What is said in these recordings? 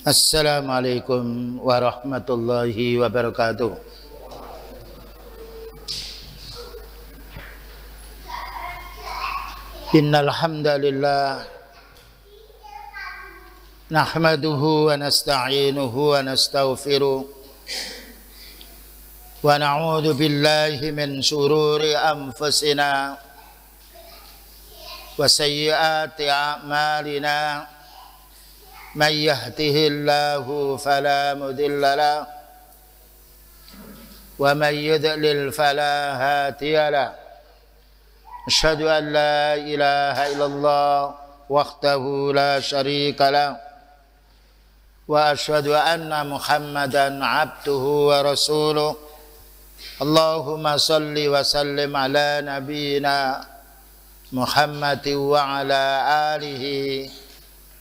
Assalamualaikum warahmatullahi wabarakatuh. Innal hamdalillah nahmaduhu wa nasta'inuhu wa nastaghfiruh wa na'udzu billahi min shururi anfusina wa sayyiati a'malina. Man yahdihillahu fala mudilla lahu wa man yudlil fala hadiya lahu. Asyhadu an la ilaha illallah wahdahu la syarika lahu wa asyhadu anna Muhammadan abduhu wa rasuluh. Allahumma salli wa sallim ala nabiyyina Muhammadin wa ala alihi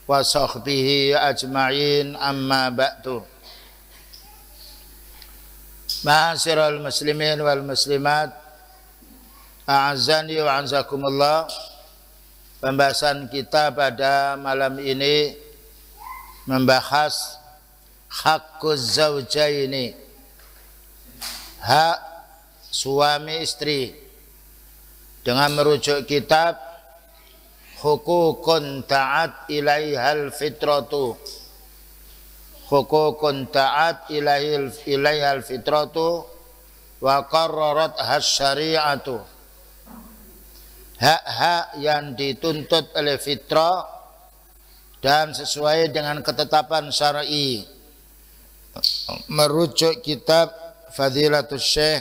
wa sahbihi ajma'in, amma ba'du. Ma'asyiral muslimin wal muslimat, a'azzani wa a'azzakumullah. Pembahasan kita pada malam ini membahas haqquz zawjaini, hak suami istri, dengan merujuk kitab Hukukun ta'at ilaihal fitratu. Hukukun ta'at ilaihal fitratu wa qarrarat hasyari'atu. Hak-hak yang dituntut oleh fitrah dan sesuai dengan ketetapan syar'i. Merujuk kitab Fadilatul Syekh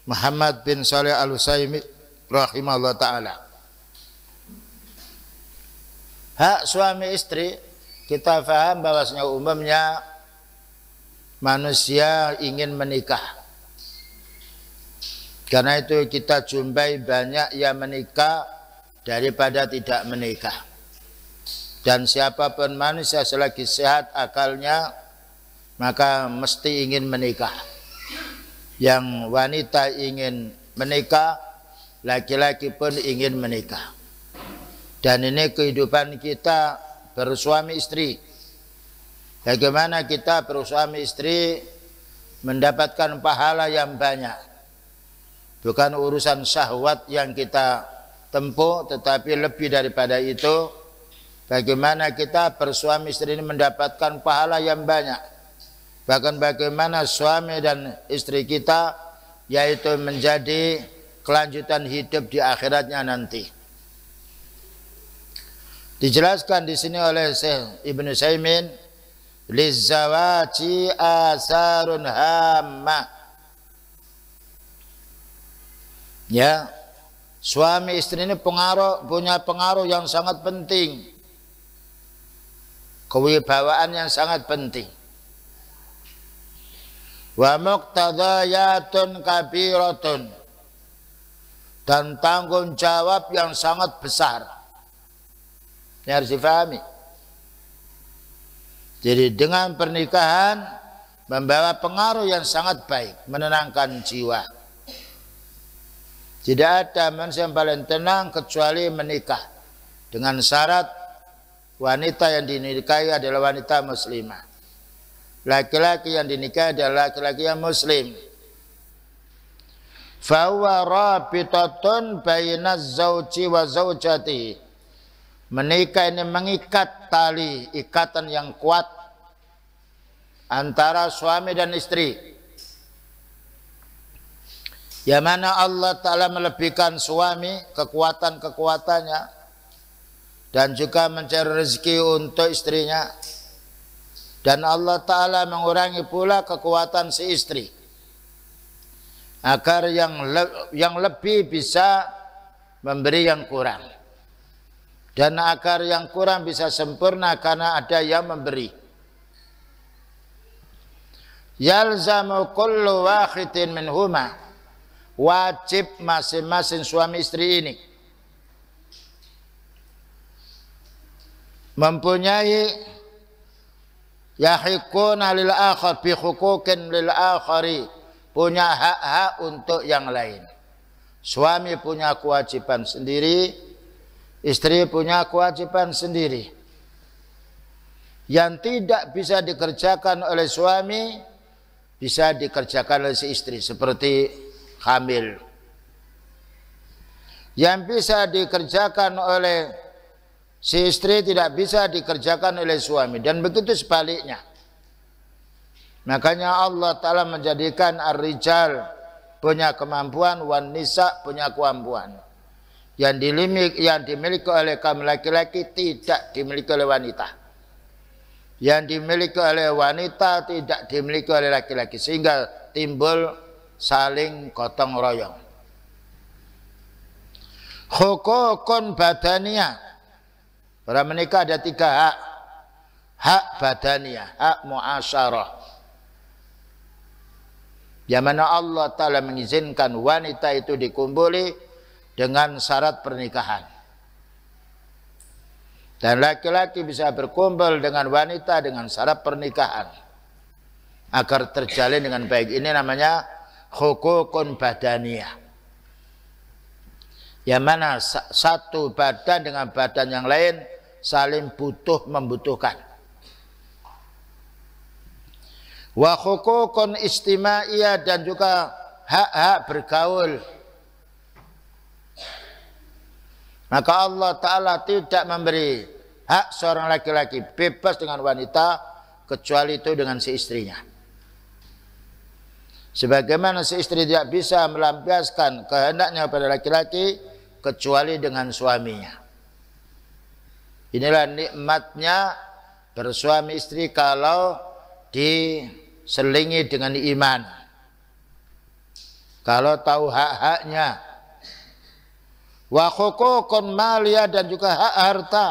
Muhammad bin Shalih Al-Utsaimin rahimahullah ta'ala. Hak suami istri, kita paham bahwasanya umumnya manusia ingin menikah. Karena itu kita jumpai banyak yang menikah daripada tidak menikah. Dan siapapun manusia selagi sehat akalnya, maka mesti ingin menikah. Yang wanita ingin menikah, laki-laki pun ingin menikah. Dan ini kehidupan kita bersuami istri. Bagaimana kita bersuami istri mendapatkan pahala yang banyak. Bukan urusan syahwat yang kita tempuh, tetapi lebih daripada itu, bagaimana kita bersuami istri ini mendapatkan pahala yang banyak. Bahkan bagaimana suami dan istri kita yaitu menjadi kelanjutan hidup di akhiratnya nanti. Dijelaskan di sini oleh Syekh Ibnu Utsaimin, lizawaji asarun hamma. Ya, suami istri ini punya pengaruh yang sangat penting, kewibawaan yang sangat penting. Wa muqtadayatun kabiratun, dan tanggung jawab yang sangat besar. Ini harus difahami. Jadi dengan pernikahan membawa pengaruh yang sangat baik, menenangkan jiwa. Tidak ada manusia yang paling tenang kecuali menikah, dengan syarat wanita yang dinikahi adalah wanita muslimah, laki-laki yang dinikahi adalah laki-laki yang muslim. Fa huwa rabitatun bainaz zauji wa zaujatihi. Menikah ini mengikat tali, ikatan yang kuat antara suami dan istri. Yang mana Allah Ta'ala melebihkan suami kekuatan-kekuatannya dan juga mencari rezeki untuk istrinya. Dan Allah Ta'ala mengurangi pula kekuatan si istri agar yang lebih bisa memberi yang kurang. Dan agar yang kurang bisa sempurna karena ada yang memberi. Yalzamu kullu wahidin minhuma, wajib masing-masing suami istri ini mempunyai yahiquna lil akhar bi huquqin lil akhari, punya hak-hak untuk yang lain. Suami punya kewajiban sendiri, istri punya kewajiban sendiri. yang tidak bisa dikerjakan oleh suami bisa dikerjakan oleh si istri, seperti hamil. Yang bisa dikerjakan oleh si istri tidak bisa dikerjakan oleh suami, dan begitu sebaliknya. Makanya Allah Ta'ala menjadikan ar-rijal punya kemampuan, wan nisa punya kemampuan. Yang dimiliki oleh kaum laki-laki tidak dimiliki oleh wanita. Yang dimiliki oleh wanita tidak dimiliki oleh laki-laki, sehingga timbul saling gotong royong. Hukukun badaniyah. Orang menikah ada 3 hak. Hak badaniyah, hak muasyarah. Yang mana Allah Ta'ala mengizinkan wanita itu dikumpuli dengan syarat pernikahan. Dan laki-laki bisa berkumpul dengan wanita dengan syarat pernikahan agar terjalin dengan baik. Ini namanya hukukun badaniyah. Yang mana satu badan dengan badan yang lain saling butuh membutuhkan. Wa hukukun istimaiyah, dan juga hak-hak bergaul. Maka Allah Ta'ala tidak memberi hak seorang laki-laki bebas dengan wanita kecuali itu dengan si istrinya. Sebagaimana si istri tidak bisa melampiaskan kehendaknya pada laki-laki kecuali dengan suaminya. Inilah nikmatnya bersuami istri kalau diselingi dengan iman. Kalau tahu hak-haknya. Wa hukukun maliyah, dan juga hak harta.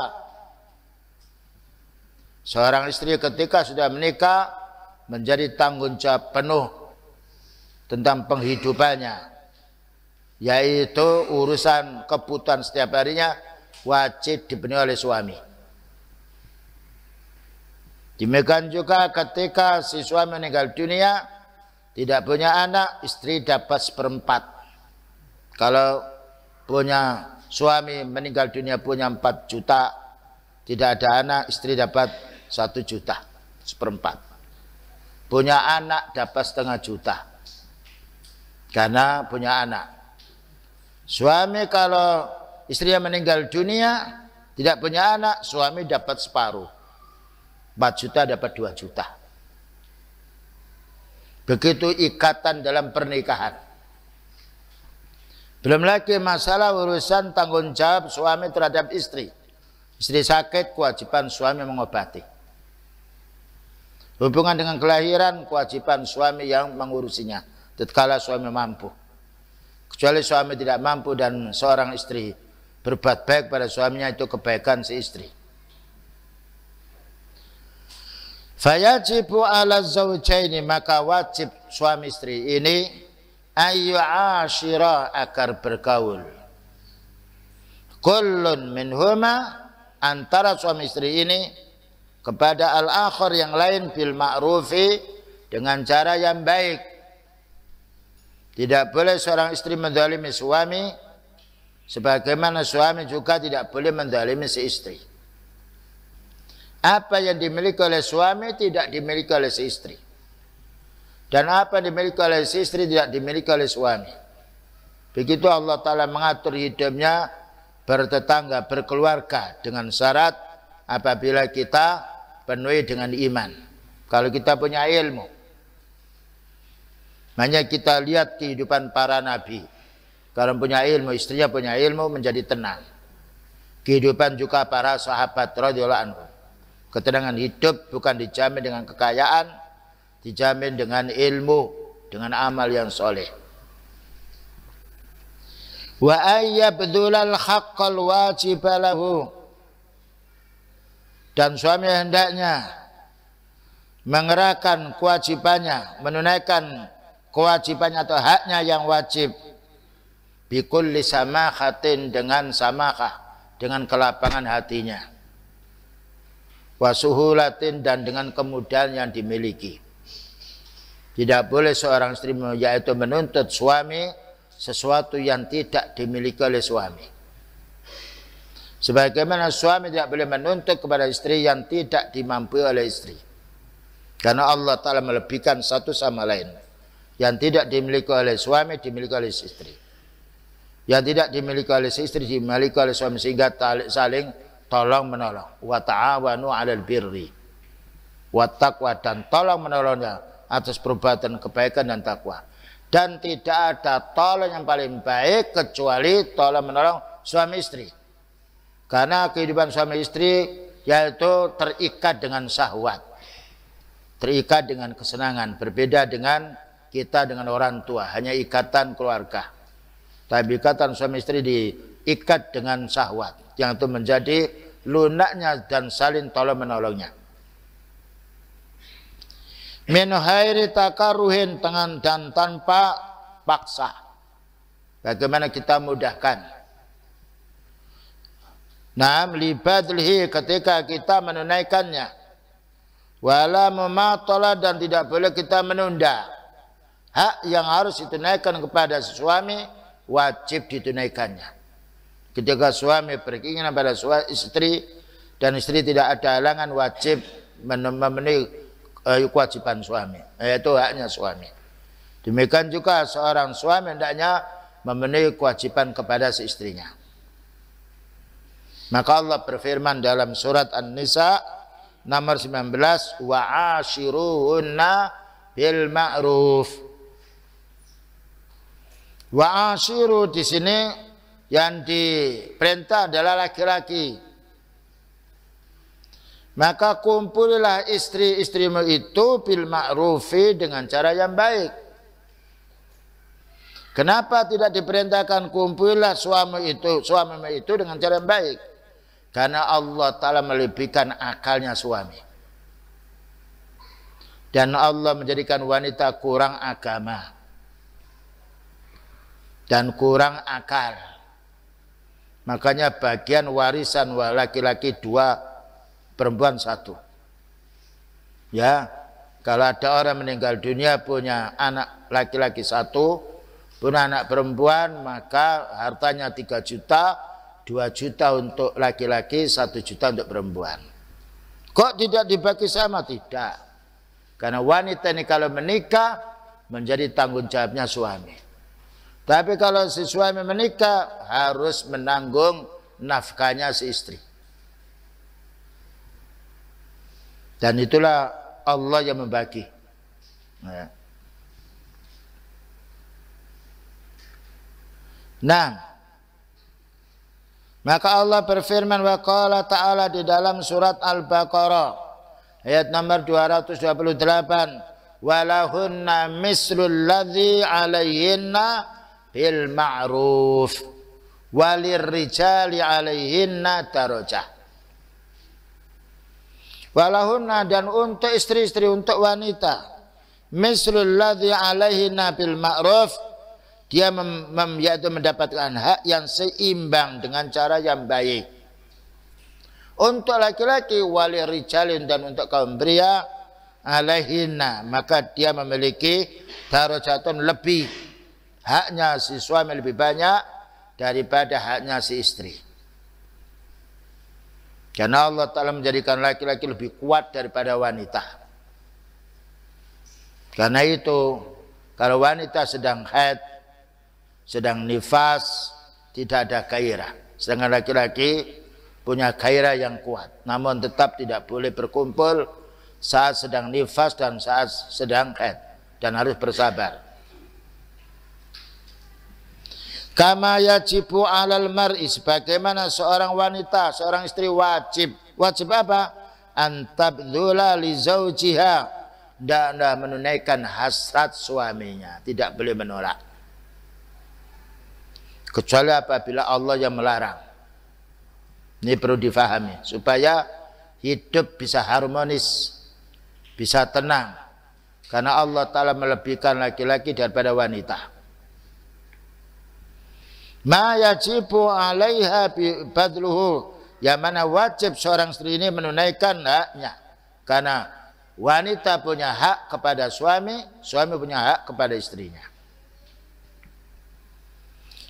Seorang istri ketika sudah menikah menjadi tanggung jawab penuh tentang penghidupannya, yaitu urusan kebutuhan setiap harinya wajib dipenuhi oleh suami. Demikian juga ketika si suami meninggal dunia tidak punya anak, istri dapat 1/4. Kalau punya suami meninggal dunia punya 4 juta, tidak ada anak, istri dapat 1 juta 1/4. Punya anak dapat 0,5 juta karena punya anak. Suami kalau istrinya meninggal dunia tidak punya anak, suami dapat separuh, 4 juta dapat 2 juta. Begitu ikatan dalam pernikahan. Belum lagi masalah urusan tanggung jawab suami terhadap istri. Istri sakit, kewajiban suami mengobati. Hubungan dengan kelahiran, kewajiban suami yang mengurusinya tatkala suami mampu. Kecuali suami tidak mampu dan seorang istri berbuat baik pada suaminya, itu kebaikan si istri. Fayajibu ala zawjaini, maka wajib suami istri ini ayu ashira, agar bergaul. Kullun minhuma, antara suami istri ini kepada al-akhar yang lain bil ma'rufi, dengan cara yang baik. Tidak boleh seorang istri menzalimi suami, sebagaimana suami juga tidak boleh menzalimi si istri. Apa yang dimiliki oleh suami tidak dimiliki oleh si istri, dan apa yang dimiliki oleh si istri tidak dimiliki oleh suami. Begitu Allah Ta'ala mengatur hidupnya bertetangga, berkeluarga, dengan syarat apabila kita penuhi dengan iman. Kalau kita punya ilmu, hanya kita lihat kehidupan para nabi. Kalau punya ilmu, istrinya punya ilmu, menjadi tenang. Kehidupan juga para sahabat radhiyallahu anhu. Ketenangan hidup bukan dijamin dengan kekayaan, dijamin dengan ilmu, dengan amal yang soleh. Wa ayyabdulal haqqal wajibalahu, dan suami hendaknya mengerahkan kewajibannya, menunaikan kewajibannya atau haknya yang wajib, bikulli samahatin, dengan samakah, dengan kelapangan hatinya, wasuhulatin, dan dengan kemudahan yang dimiliki. Tidak boleh seorang istri yaitu menuntut suami sesuatu yang tidak dimiliki oleh suami. Sebagaimana suami tidak boleh menuntut kepada istri yang tidak dimampu oleh istri. Karena Allah Ta'ala melebihkan satu sama lain. Yang tidak dimiliki oleh suami dimiliki oleh istri. Yang tidak dimiliki oleh istri dimiliki oleh suami, sehingga saling tolong menolong. Wa ta'awanu 'alal birri wat taqwa, dan tolong menolongnya atas perbuatan kebaikan dan takwa. Dan tidak ada tolong yang paling baik kecuali tolong menolong suami istri. Karena kehidupan suami istri yaitu terikat dengan syahwat, terikat dengan kesenangan. Berbeda dengan kita dengan orang tua, hanya ikatan keluarga. Tapi ikatan suami istri diikat dengan syahwat, yang itu menjadi lunaknya dan saling tolong menolongnya. Min hairi takaruhin, dan tanpa paksa. Bagaimana kita mudahkan? Naam libadlihi, ketika kita menunaikannya. Wala mematola, dan tidak boleh kita menunda. Hak yang harus ditunaikan kepada suami wajib ditunaikannya. Ketika suami berkeinginan pada istri dan istri tidak ada halangan, wajib memenuhi kewajiban suami, yaitu haknya suami. Demikian juga seorang suami hendaknya memenuhi kewajiban kepada istrinya. Maka Allah berfirman dalam surat An-Nisa nomor 19, wa ashiruhunna bil ma'ruf. Wa ashiru di sini yang diperintah adalah laki-laki. Maka kumpulilah istri-istrimu itu bil ma'rufi, dengan cara yang baik. Kenapa tidak diperintahkan kumpulilah suamimu itu dengan cara yang baik? Karena Allah Ta'ala melebihkan akalnya suami. Dan Allah menjadikan wanita kurang agama dan kurang akal. Makanya bagian warisan laki-laki 2, perempuan 1. Ya, kalau ada orang meninggal dunia punya anak laki-laki 1, punya anak perempuan, maka hartanya 3 juta, 2 juta untuk laki-laki, 1 juta untuk perempuan. Kok tidak dibagi sama? Tidak. Karena wanita ini kalau menikah menjadi tanggung jawabnya suami. Tapi kalau si suami menikah harus menanggung nafkahnya si istri. Dan itulah Allah yang membagi. Nah, maka Allah berfirman, wa qala ta'ala di dalam surat Al-Baqarah ayat nomor 228, walahunna mislul ladzi alaihinna bil ma'ruf walirrijali alaihinna darajah. Walahunna, dan untuk istri-istri, untuk wanita, mislul ladzi alaihinna bil ma'ruf, dia yaitu mendapatkan hak yang seimbang dengan cara yang baik. Untuk laki-laki walirijalin, dan untuk kaum pria alaihinna, maka dia memiliki darajatun lebih. Haknya si suami lebih banyak daripada haknya si istri. Karena Allah Ta'ala menjadikan laki-laki lebih kuat daripada wanita. Karena itu kalau wanita sedang haid, sedang nifas, tidak ada gairah. Sedangkan laki-laki punya gairah yang kuat. Namun tetap tidak boleh berkumpul saat sedang nifas dan saat sedang haid, dan harus bersabar. Kama yajibu alal mar'i, sebagaimana seorang wanita, seorang istri wajib apa? Antabdzula li zaujiha, hendaknya menunaikan hasrat suaminya, tidak boleh menolak. Kecuali apabila Allah yang melarang. Ini perlu difahami supaya hidup bisa harmonis, bisa tenang. Karena Allah Ta'ala melebihkan laki-laki daripada wanita. Ma yajibu alaiha badluhu, yang mana wajib seorang istri ini menunaikan haknya. Karena wanita punya hak kepada suami, suami punya hak kepada istrinya.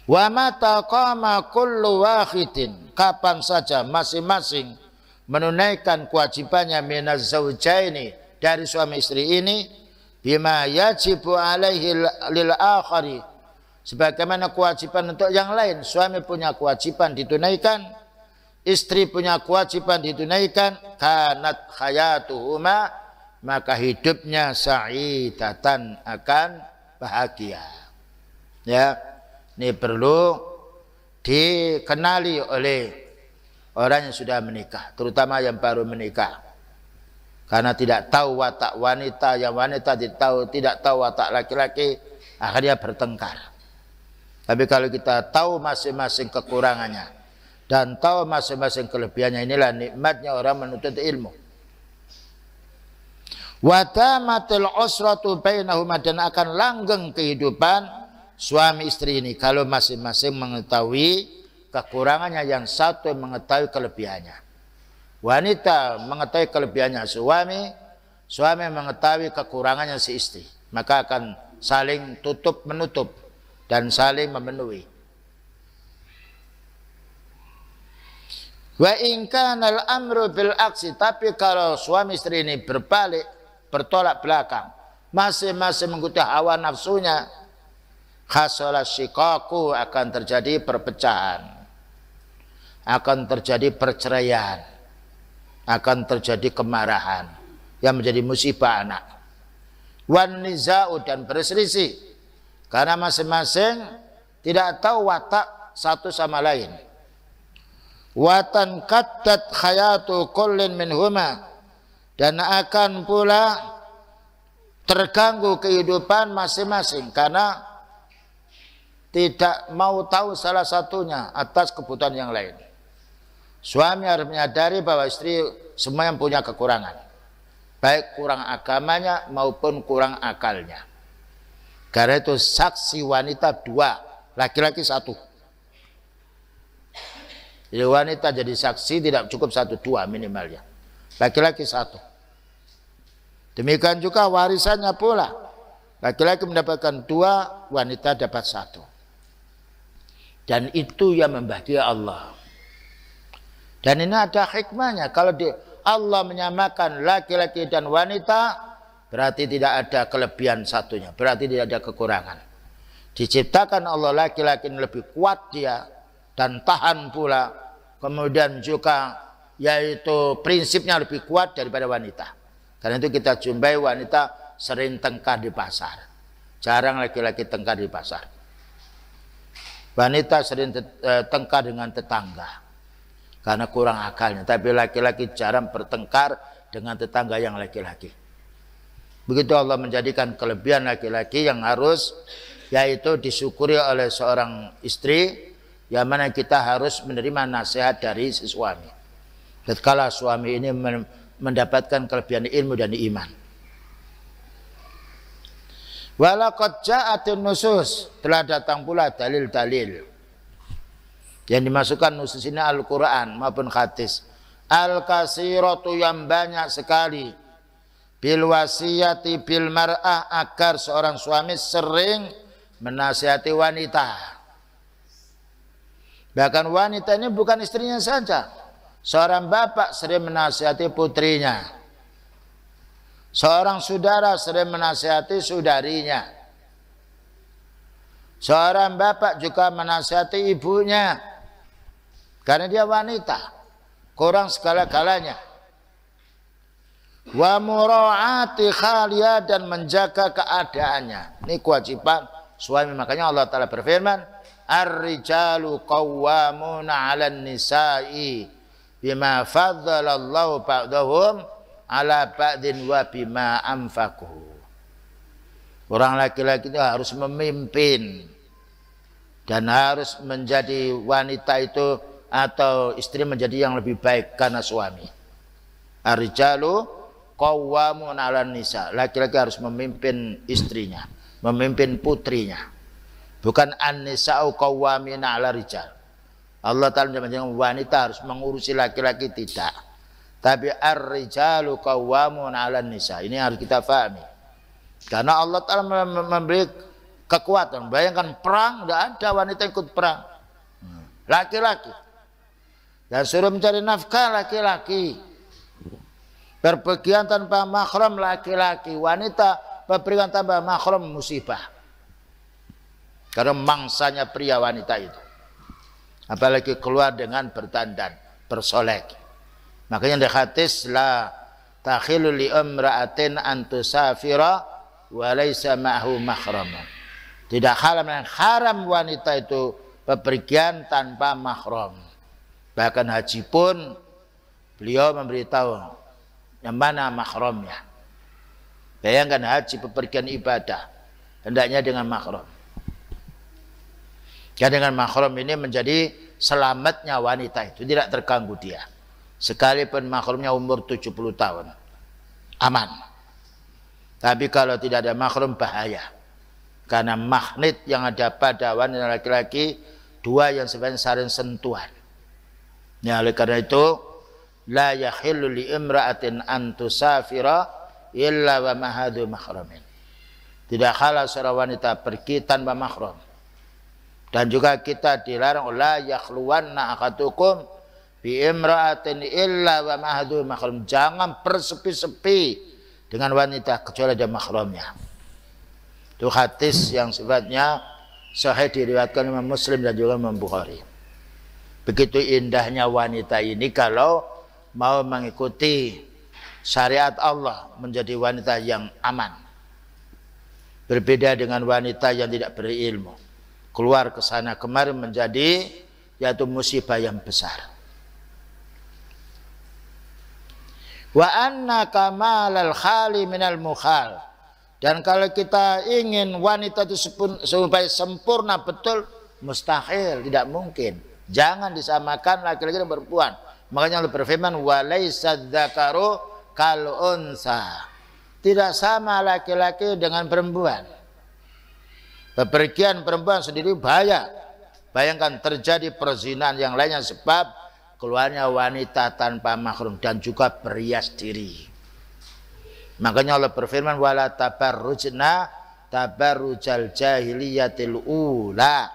Wa mata qama kullu wahidin, kapan saja masing-masing menunaikan kewajibannya minaz zaujaini, dari suami istri ini, bima yajibu alaihi lil akhari, sebagaimana kewajiban untuk yang lain. Suami punya kewajiban ditunaikan, istri punya kewajiban ditunaikan, kanat hayatuhuma, maka hidupnya sa'idatan, akan bahagia. Ya, ini perlu dikenali oleh orang yang sudah menikah, terutama yang baru menikah, karena tidak tahu watak wanita, yang wanita tidak tahu watak laki-laki, akhirnya bertengkar. Tapi kalau kita tahu masing-masing kekurangannya dan tahu masing-masing kelebihannya, inilah nikmatnya orang menuntut ilmu. Wa tamatil usratu bainahuma, dan akan langgeng kehidupan suami istri ini kalau masing-masing mengetahui kekurangannya, yang satu mengetahui kelebihannya. Wanita mengetahui kelebihannya suami, suami mengetahui kekurangannya si istri, maka akan saling tutup menutup dan saling memenuhi. Wa in kana al-amru bil aksi, tapi kalau suami istri ini berbalik, bertolak belakang, masing-masing mengikuti hawa nafsunya, hasala shiqaqu, akan terjadi perpecahan, akan terjadi perceraian, akan terjadi kemarahan yang menjadi musibah anak. Wan nizau, dan berselisih karena masing-masing tidak tahu watak satu sama lain. Watan kaddat hayatu kullin minhuma, dan akan pula terganggu kehidupan masing-masing karena tidak mau tahu salah satunya atas kebutuhan yang lain. Suami harus menyadari bahwa istri semua yang punya kekurangan, baik kurang agamanya maupun kurang akalnya. Karena itu saksi wanita dua, laki-laki satu. Jadi wanita jadi saksi tidak cukup satu, dua minimalnya, laki-laki satu. Demikian juga warisannya pula, laki-laki mendapatkan dua, wanita dapat satu. Dan itu yang membahagiakan Allah. Dan ini ada hikmahnya. Kalau Allah menyamakan laki-laki dan wanita, berarti tidak ada kelebihan satunya, berarti tidak ada kekurangan. Diciptakan Allah laki-laki lebih kuat dia dan tahan pula, kemudian juga yaitu prinsipnya lebih kuat daripada wanita. Karena itu kita jumpai wanita sering tengkar di pasar, jarang laki-laki tengkar di pasar. Wanita sering tengkar dengan tetangga karena kurang akalnya, tapi laki-laki jarang bertengkar dengan tetangga yang laki-laki. Begitu Allah menjadikan kelebihan laki-laki yang harus yaitu disyukuri oleh seorang istri, yang mana kita harus menerima nasihat dari si suami. Tatkala suami ini mendapatkan kelebihan ilmu dan iman. Walaqad ja'atun nusus, telah datang pula dalil-dalil yang dimasukkan nusus ini Al-Quran maupun hadis, al-kasiratu, yang banyak sekali, bil wasiyati bil mar'ah, agar seorang suami sering menasihati wanita. Bahkan wanita ini bukan istrinya saja, seorang bapak sering menasihati putrinya, seorang saudara sering menasihati saudarinya, seorang bapak juga menasihati ibunya, karena dia wanita, kurang segala-galanya. Wa mura'ati khaliyah, dan menjaga keadaannya. Ini kewajiban suami. Makanya Allah Ta'ala berfirman, ar-rijalu qawwamuna 'alan nisa'i bima faddalallahu ba'dahum 'ala ba'din wa bima anfaqu. Orang laki-laki itu harus memimpin dan harus menjadi wanita itu atau istri menjadi yang lebih baik karena suami. Ar-rijalu qawwamun 'alan nisa, laki-laki harus memimpin istrinya, memimpin putrinya. Bukan an-nisa'u qawwamina 'ala rijal. Allah Ta'ala menjadikan wanita harus mengurusi laki-laki, tidak. Tapi ar-rijalu qawwamun 'alan nisa. Ini harus kita pahami. Karena Allah Ta'ala memberi kekuatan. Bayangkan perang, tidak ada wanita ikut perang. Laki-laki. Dan suruh mencari nafkah laki-laki. Berpergian tanpa mahram laki-laki. Wanita berpergian tanpa mahram musibah. Karena mangsanya pria wanita itu. Apalagi keluar dengan bertandan, bersolek. Makanya di hadis la takhilu li imra'atin an tusafira wa laysa ma'hu mahram. Tidak haram wanita itu bepergian tanpa mahram. Bahkan haji pun beliau memberitahu yang mana mahramnya. Bayangkan haji bepergian ibadah, hendaknya dengan mahram. Ya, dengan mahram ini menjadi selamatnya wanita itu, tidak terganggu dia. Sekalipun mahramnya umur 70 tahun, aman. Tapi kalau tidak ada mahram bahaya. Karena magnet yang ada pada wanita laki-laki dua yang sebenarnya saling sentuhan. Ya, oleh karena itu la yahillu li imra'atin an tusafira illa wa mahadu mahramin. Tidak halal seorang wanita pergi tanpa mahram. Dan juga kita dilarang la yakhluwanna ahadukum bi imra'atin illa wa mahadu mahram. Jangan bersepi-sepi dengan wanita kecuali ada mahramnya. Itu hadis yang sifatnya sahih diriwayatkan Imam Muslim dan juga Imam Bukhari. Begitu indahnya wanita ini kalau mau mengikuti syariat Allah menjadi wanita yang aman. Berbeda dengan wanita yang tidak berilmu. Keluar ke sana kemari menjadi yaitu musibah yang besar. Wa anna kamalal khali minal mukhal. Dan kalau kita ingin wanita itu supaya sempurna betul, mustahil, tidak mungkin. Jangan disamakan laki-laki dan perempuan. Makanya Allah berfirman wa laisa dzakaru kal unsa. Tidak sama laki-laki dengan perempuan. Bepergian perempuan sendiri bahaya. Bayangkan terjadi perzinahan yang lainnya sebab keluarnya wanita tanpa mahram dan juga berhias diri. Makanya Allah berfirman wala tabarrujna tabarrujal jahiliyatil ula.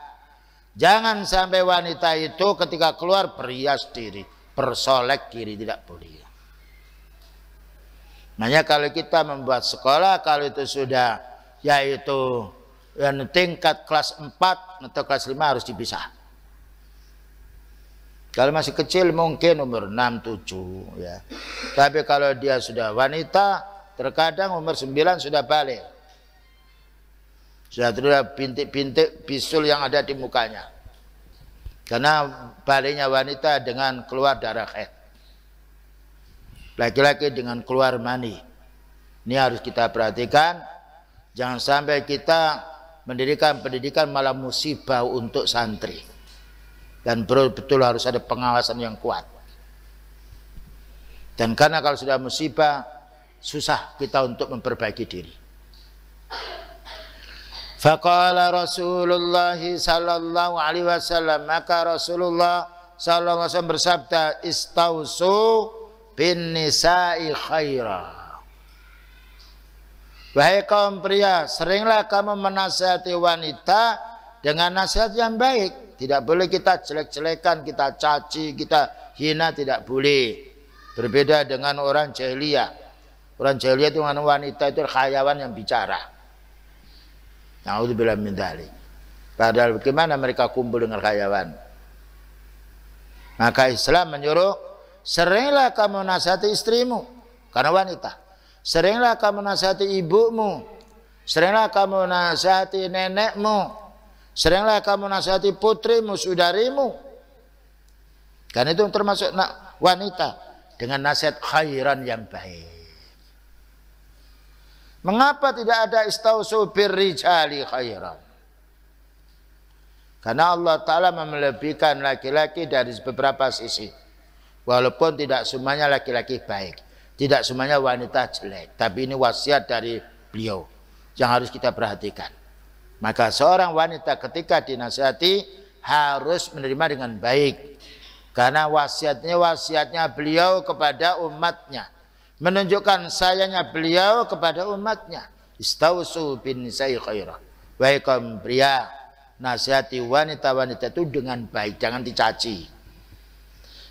Jangan sampai wanita itu ketika keluar berhias diri, bersolek kiri, tidak boleh. Makanya kalau kita membuat sekolah, kalau itu sudah yaitu yang tingkat kelas 4 atau kelas 5 harus dipisah. Kalau masih kecil mungkin umur 6, 7 ya. Tapi kalau dia sudah wanita, terkadang umur 9 sudah balik. Sudah terlihat bintik-bintik bisul yang ada di mukanya. Karena baliknya wanita dengan keluar darah haid. Laki-laki dengan keluar mani. Ini harus kita perhatikan. Jangan sampai kita mendirikan pendidikan malah musibah untuk santri. Dan betul-betul harus ada pengawasan yang kuat. Dan karena kalau sudah musibah, susah kita untuk memperbaiki diri. Faqala Rasulullah sallallahu alaihi wasallam, maka Rasulullah sallallahu alaihi wasallam bersabda, istausu bin nisa'i khaira. Wahai kaum pria, seringlah kamu menasihati wanita dengan nasihat yang baik. Tidak boleh kita jelek-jelekan, kita caci, kita hina, tidak boleh. Berbeda dengan orang jahiliyah. Orang jahiliyah itu dengan wanita itu khayawan yang bicara. Na'udzubillah min dzalik. Padahal bagaimana mereka kumpul dengan khayawan? Maka Islam menyuruh seringlah kamu nasihati istrimu karena wanita. Seringlah kamu nasihati ibumu. Seringlah kamu nasihati nenekmu. Seringlah kamu nasihati putrimu, saudarimu. Karena itu termasuk wanita dengan nasihat khairan yang baik. Mengapa tidak ada istausu birrijali khairan? Karena Allah Ta'ala melebihkan laki-laki dari beberapa sisi. Walaupun tidak semuanya laki-laki baik, tidak semuanya wanita jelek, tapi ini wasiat dari beliau yang harus kita perhatikan. Maka seorang wanita ketika dinasihati harus menerima dengan baik. Karena wasiatnya beliau kepada umatnya. Menunjukkan sayangnya beliau kepada umatnya. Istausu bin nisa'i khairah. Wahai kaum pria, nasihati wanita-wanita itu dengan baik, jangan dicaci.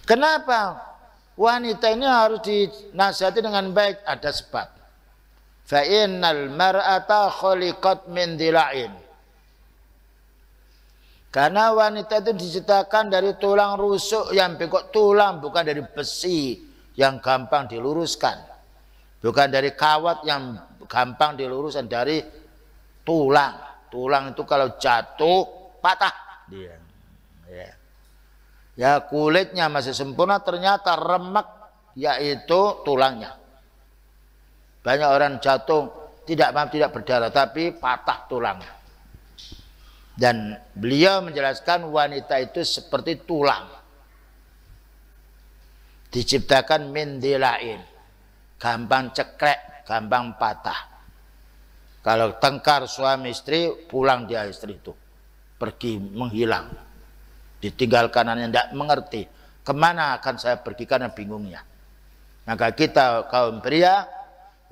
Kenapa wanita ini harus dinasihati dengan baik? Ada sebab. Fa innal mar'ata khuliqat min dila'in. Karena wanita itu diciptakan dari tulang rusuk yang bengkok, tulang bukan dari besi yang gampang diluruskan, bukan dari kawat yang gampang diluruskan, dari tulang. Tulang itu kalau jatuh patah dia. Ya, kulitnya masih sempurna, ternyata remek, yaitu tulangnya. Banyak orang jatuh tidak berdarah tapi patah tulangnya. Dan beliau menjelaskan wanita itu seperti tulang, diciptakan min dilain, gampang cekrek, gampang patah. Kalau tengkar suami istri, pulang dia istri itu, pergi menghilang, ditinggalkan, anaknya tidak mengerti kemana akan saya pergi karena bingungnya. Maka kita kaum pria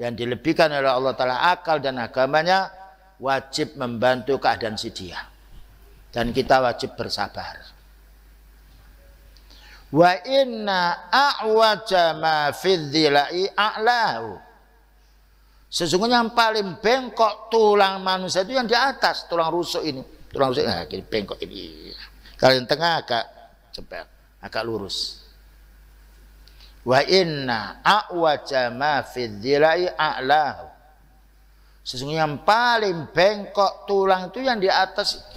yang dilebihkan oleh Allah Ta'ala akal dan agamanya, wajib membantu keadaan si dia, dan kita wajib bersabar. Wa inna a'waja ma fid dhilai a'lahu. Sesungguhnya yang paling bengkok tulang manusia itu yang di atas, tulang rusuk ini. Tulang rusuk ini bengkok ini. Kalau yang tengah agak cepat, agak lurus. Wa inna a'waja ma fid dhilai a'lahu. Sesungguhnya yang paling bengkok tulang itu yang di atas.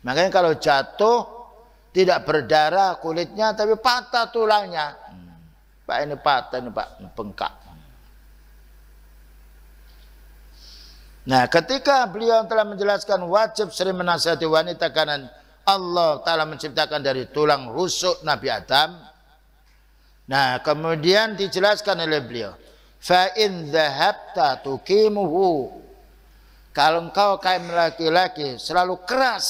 Makanya kalau jatuh tidak berdarah kulitnya tapi patah tulangnya. Pak ini patah, ini Pak bengkak. Nah, ketika beliau telah menjelaskan wajib sering menasihati wanita karena Allah Ta'ala menciptakan dari tulang rusuk Nabi Adam. Nah, kemudian dijelaskan oleh beliau, fa in dhahabta tuqimuhu. Kalau engkau kaum laki-laki selalu keras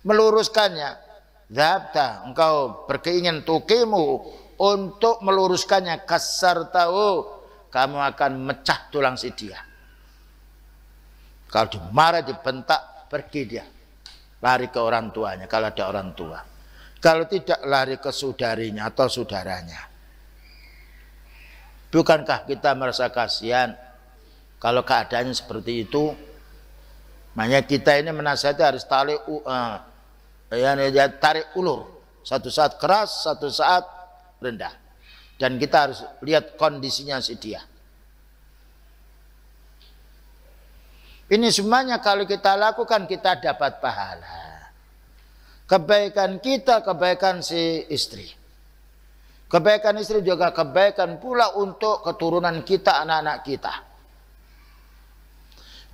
meluruskannya, dhahabta, engkau berkeinginan tuqimu untuk meluruskannya, kasar tahu, kamu akan mecah tulang si dia. Kalau dimarah, dibentak, pergi dia, lari ke orang tuanya kalau ada orang tua. Kalau tidak, lari ke saudarinya atau saudaranya. Bukankah kita merasa kasihan kalau keadaannya seperti itu? Makanya kita ini menasihati harus tarik ulur. Satu saat keras, satu saat rendah. Dan kita harus lihat kondisinya si dia. Ini semuanya kalau kita lakukan, kita dapat pahala. Kebaikan kita, kebaikan si istri. Kebaikan istri juga kebaikan pula untuk keturunan kita, anak-anak kita.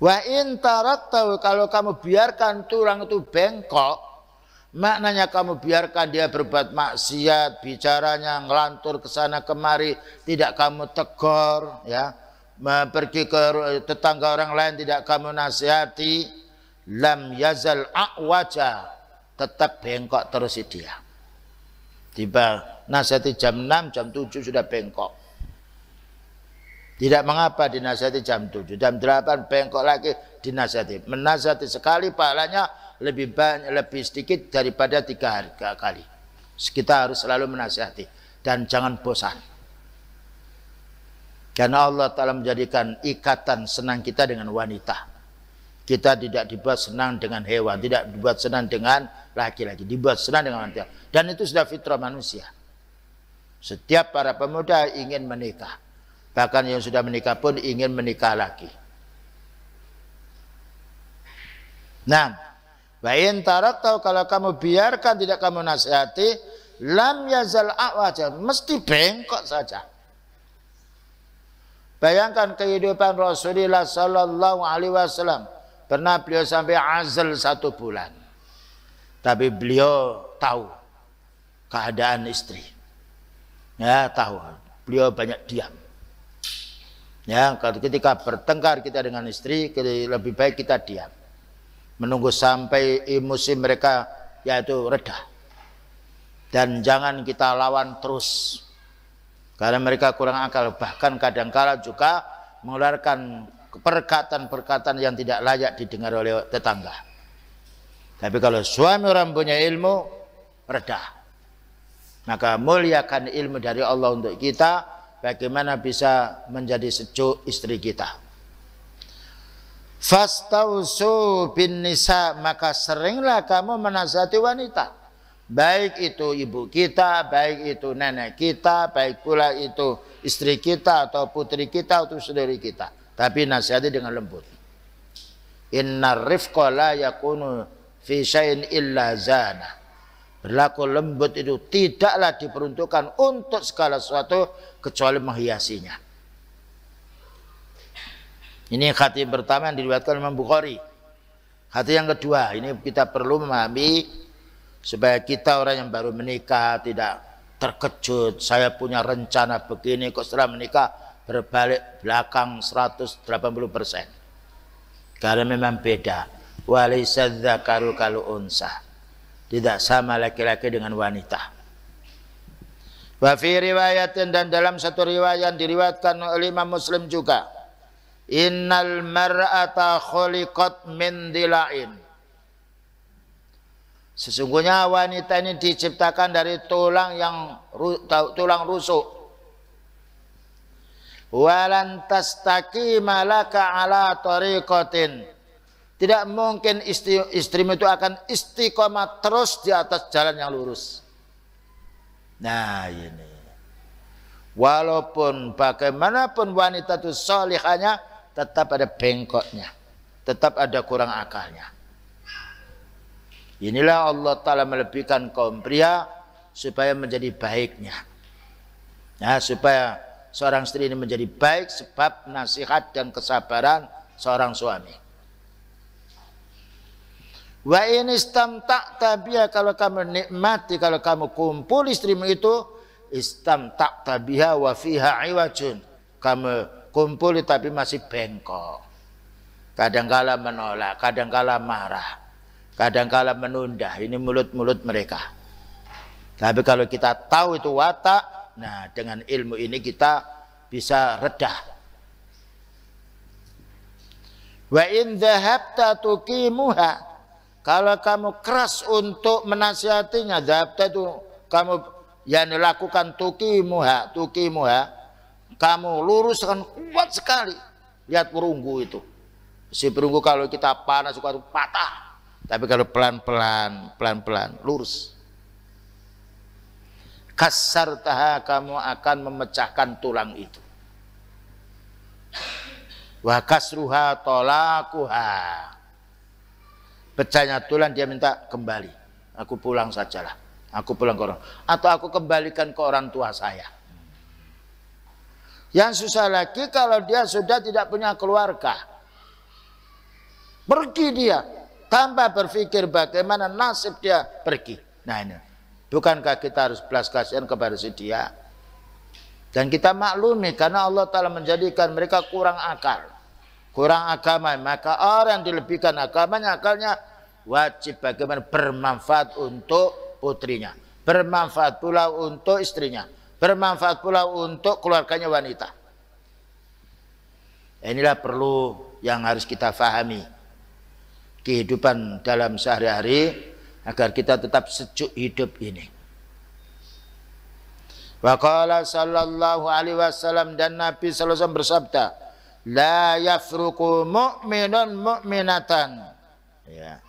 Wa in taraktahu, kalau kamu biarkan tulang itu bengkok, maknanya kamu biarkan dia berbuat maksiat, bicaranya ngelantur ke sana kemari, tidak kamu tegur, ya, pergi ke tetangga orang lain tidak kamu nasihati, lam yazal a'waja, tetap bengkok terus dia. Tiba nasihati jam 6, jam 7 sudah bengkok. Tidak mengapa dinasihati jam 7, jam 8 bengkok lagi dinasihati. Menasihati sekali pahalanya lebih banyak, lebih sedikit daripada 3 kali. Kita harus selalu menasihati dan jangan bosan. Karena Allah Ta'ala menjadikan ikatan senang kita dengan wanita. Kita tidak dibuat senang dengan hewan, tidak dibuat senang dengan laki-laki, dibuat senang dengan wanita. Dan itu sudah fitrah manusia. Setiap para pemuda ingin menikah. Bahkan yang sudah menikah pun ingin menikah lagi. Nah, wa in taraktahu, kalau kamu biarkan, tidak kamu nasihati, lam yazal a'waja, mesti bengkok saja. Bayangkan kehidupan Rasulullah Sallallahu Alaihi Wasallam, pernah beliau sampai azal 1 bulan, tapi beliau tahu keadaan istri, ya tahu, beliau banyak diam. Ya, ketika bertengkar kita dengan istri, lebih baik kita diam, menunggu sampai emosi mereka yaitu reda, dan jangan kita lawan terus. Karena mereka kurang akal, bahkan kadangkala juga mengeluarkan perkataan-perkataan yang tidak layak didengar oleh tetangga. Tapi kalau suami orang punya ilmu, redah. Maka muliakan ilmu dari Allah untuk kita, bagaimana bisa menjadi sejuk istri kita. Fastausu bin nisa, maka seringlah kamu menasihati wanita. Baik itu ibu kita, baik itu nenek kita, baik pula itu istri kita atau putri kita atau saudari kita. Tapi nasihati dengan lembut. Innar rifqa la yakunu fi syai'in illa zana. Berlaku lembut itu tidaklah diperuntukkan untuk segala sesuatu kecuali menghiasinya. Ini hadis pertama yang diriwayatkan Imam Bukhari. Hadis yang kedua, ini kita perlu memahami supaya kita orang yang baru menikah tidak terkejut. Saya punya rencana begini, kok setelah menikah berbalik belakang 180%. Karena memang beda. Walaysa dzakaru kal unsa. Tidak sama laki-laki dengan wanita. Wa fi riwayatin, dan dalam satu riwayat diriwayatkan oleh Imam Muslim juga. Innal mar'ata khuliqat min dila'in. Sesungguhnya wanita ini diciptakan dari tulang rusuk. Walan tastaqima laka ala tariqatin. Tidak mungkin istrimu itu akan istiqomah terus di atas jalan yang lurus. Nah ini. Walaupun bagaimanapun wanita itu solihahnya, tetap ada bengkoknya. Tetap ada kurang akalnya. Inilah Allah Ta'ala melebihkan kaum pria supaya menjadi baiknya. Nah, supaya seorang istri ini menjadi baik sebab nasihat dan kesabaran seorang suami. Wa in istamta'ta biha, kalau kamu nikmati, kalau kamu kumpul istrimu itu, istamta'ta biha wa fiha iwajun, kamu kumpul tapi masih bengkok, kadangkala menolak, kadangkala marah, kadangkala menunda. Ini mulut-mulut mereka. Tapi kalau kita tahu itu watak, nah dengan ilmu ini kita bisa redah. Wa in dhahabta tuqimuha, kalau kamu keras untuk menasihatinya, dhahabta itu kamu yang lakukan tuqimuha, kamu luruskan kuat sekali. Lihat perunggu itu. Si perunggu kalau kita panas suka patah. Tapi kalau pelan-pelan lurus. Kasartaha, kamu akan memecahkan tulang itu. Wa kasruha tolakuha. Pecahnya tulang, dia minta kembali. Aku pulang sajalah. Aku pulang ke orang. Atau aku kembalikan ke orang tua saya. Yang susah lagi kalau dia sudah tidak punya keluarga. Pergi dia. Tanpa berpikir bagaimana nasib dia pergi. Nah ini. Bukankah kita harus belas kasihan kepada si dia? Dan kita maklumi karena Allah Ta'ala menjadikan mereka kurang akal. Kurang agama. Maka orang yang dilebihkan agamanya, akalnya wajib bagaimana bermanfaat untuk putrinya. Bermanfaat pula untuk istrinya. Bermanfaat pula untuk keluarganya wanita. Inilah perlu yang harus kita fahami. Kehidupan dalam sehari-hari agar kita tetap sejuk hidup ini. Wa qala sallallahu alaihi wasallam, dan Nabi sallallahu alaihi wasallam bersabda, la yafruqu mu'minun mu'minatan. Ya.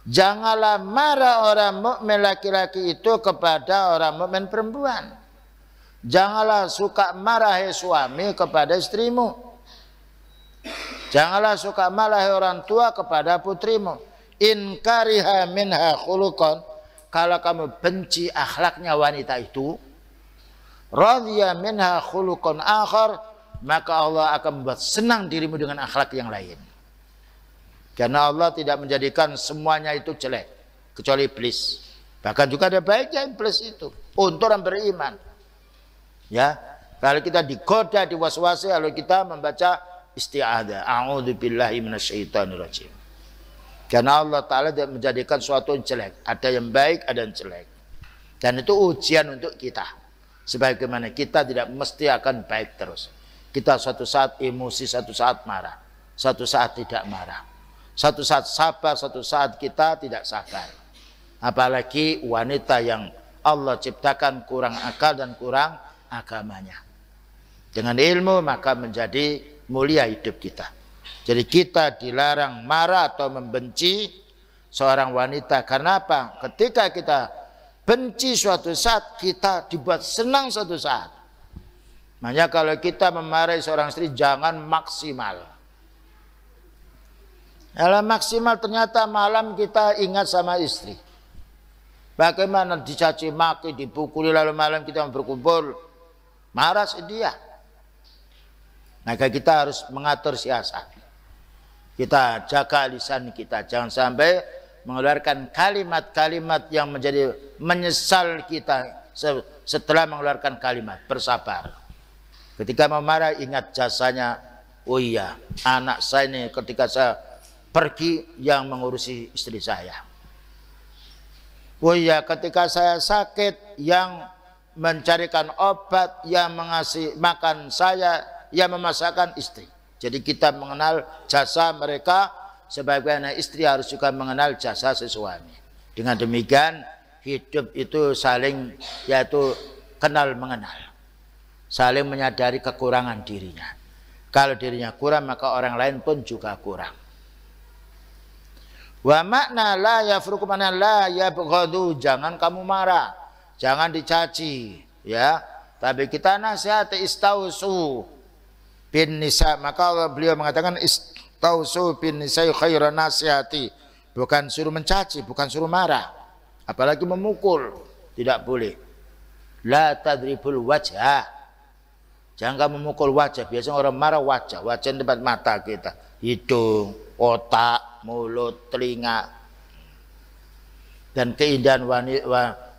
Janganlah marah orang mukmin laki-laki itu kepada orang mukmin perempuan. Janganlah suka marah suami kepada istrimu. Janganlah suka marah orang tua kepada putrimu. In kariha minha khuluqan, kalau kamu benci akhlaknya wanita itu, radhiya minha khuluqan akhar, maka Allah akan membuat senang dirimu dengan akhlak yang lain. Karena Allah tidak menjadikan semuanya itu jelek, kecuali iblis. Bahkan juga ada baiknya iblis itu untuk orang beriman. Ya, kalau kita digoda, diwaswasi, lalu kita membaca isti'adzah, a'udzubillahi minasyaitonirrajim. Karena Allah Ta'ala tidak menjadikan sesuatu yang jelek. Ada yang baik, ada yang jelek. Dan itu ujian untuk kita. Sebagaimana kita tidak mesti akan baik terus. Kita suatu saat emosi, suatu saat marah, suatu saat tidak marah, suatu saat sabar, suatu saat kita tidak sabar. Apalagi wanita yang Allah ciptakan kurang akal dan kurang agamanya. Dengan ilmu maka menjadi mulia hidup kita. Jadi kita dilarang marah atau membenci seorang wanita. Karena apa? Ketika kita benci suatu saat, kita dibuat senang suatu saat. Makanya kalau kita memarahi seorang istri, jangan maksimal. Kalau maksimal ternyata malam kita ingat sama istri. Bagaimana dicaci maki, dipukuli, lalu malam kita berkumpul marah dia. Maka kita harus mengatur siasat. Kita jaga lisan kita, jangan sampai mengeluarkan kalimat-kalimat yang menjadi menyesal kita setelah mengeluarkan kalimat. Bersabar. Ketika memarah ingat jasanya. Oh iya, anak saya ini ketika saya pergi yang mengurusi istri saya. Oh iya, ketika saya sakit yang mencarikan obat, yang mengasih makan saya, yang memasakkan istri. Jadi kita mengenal jasa mereka, sebagaimana istri harus juga mengenal jasa sesuami. Dengan demikian hidup itu saling, yaitu kenal mengenal, saling menyadari kekurangan dirinya. Kalau dirinya kurang maka orang lain pun juga kurang. Wa makna la yafruqu mana la yabghadu, jangan kamu marah, jangan dicaci, ya. Tapi kita nasihati istausu bin nisa, maka beliau mengatakan istausu bin nisa khairan nasihati, bukan suruh mencaci, bukan suruh marah, apalagi memukul, tidak boleh. La tadribul wajah, jangan kamu memukul wajah. Biasanya orang marah wajah tempat mata kita, hidung, otak, mulut, telinga. Dan keindahan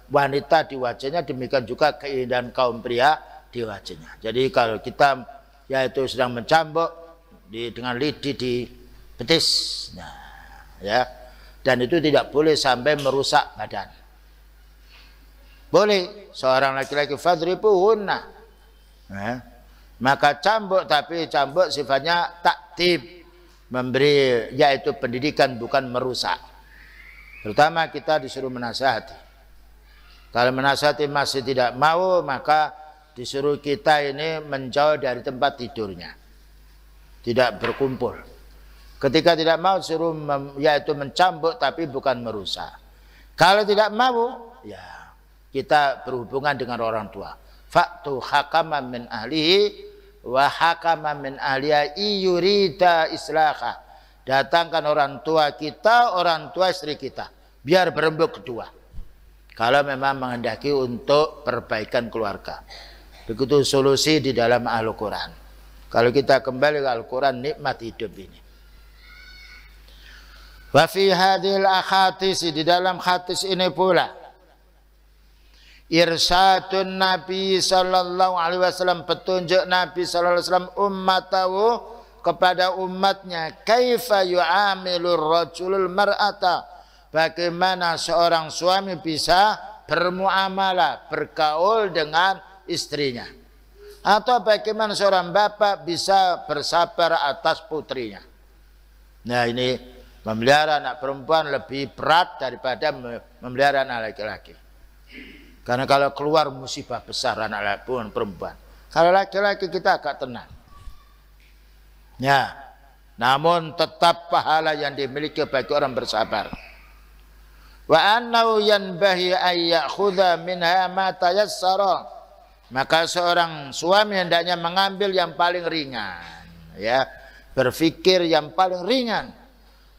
wanita di wajahnya, demikian juga keindahan kaum pria di wajahnya. Jadi kalau kita yaitu sedang mencambuk dengan lidi di betis, nah, ya, dan itu tidak boleh sampai merusak badan. Boleh seorang laki-laki fadribuhunna, nah, maka cambuk, tapi cambuk sifatnya taktib, memberi, yaitu pendidikan, bukan merusak. Terutama kita disuruh menasihati. Kalau menasihati masih tidak mau, maka disuruh kita ini menjauh dari tempat tidurnya, tidak berkumpul. Ketika tidak mau suruh yaitu mencambuk, tapi bukan merusak. Kalau tidak mau, ya kita berhubungan dengan orang tua. Faktu hakaman min ahlihi wa hakaman min ahliya iyurida islaha. Datangkan orang tua kita, orang tua istri kita, biar berembuk kedua. Kalau memang menghendaki untuk perbaikan keluarga. Begitu solusi di dalam Al-Quran. Kalau kita kembali ke Al-Quran, nikmat hidup ini. Wa fi hadhil akhatis, di dalam hadis ini pula irsyadun Nabi sallallahu alaihi wasallam, petunjuk Nabi sallallahu alaihi wasallam ummatahu, kepada umatnya, kaifa yu'amilur rajulul mar'ata, bagaimana seorang suami bisa bermuamalah, bergaul dengan istrinya, atau bagaimana seorang bapak bisa bersabar atas putrinya. Nah, ini memelihara anak perempuan lebih berat daripada memelihara anak laki-laki. Karena kalau keluar musibah besar anak perempuan. Kalau laki-laki kita agak tenang. Ya, namun tetap pahala yang dimiliki bagi orang bersabar. Wa annahu yanbahi ay ya'khudha minha ma tayassara, maka seorang suami hendaknya mengambil yang paling ringan, ya, berpikir yang paling ringan,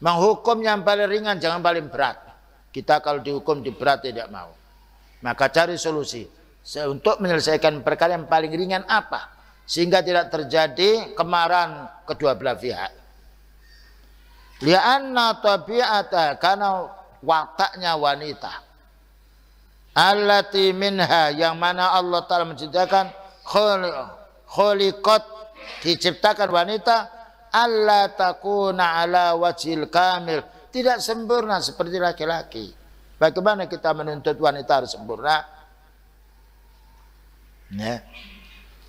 menghukum yang paling ringan, jangan paling berat. Kita kalau dihukum di berat tidak mau, maka cari solusi untuk menyelesaikan perkara yang paling ringan apa, sehingga tidak terjadi kemarahan kedua belah pihak. Li'anna tabi'ata, karena wataknya wanita, allati minha, yang mana Allah Ta'ala menciptakan, khuliqat, diciptakan wanita, alla takuna ala wajhil kamil, tidak sempurna seperti laki-laki. Bagaimana kita menuntut wanita harus sempurna? Ya.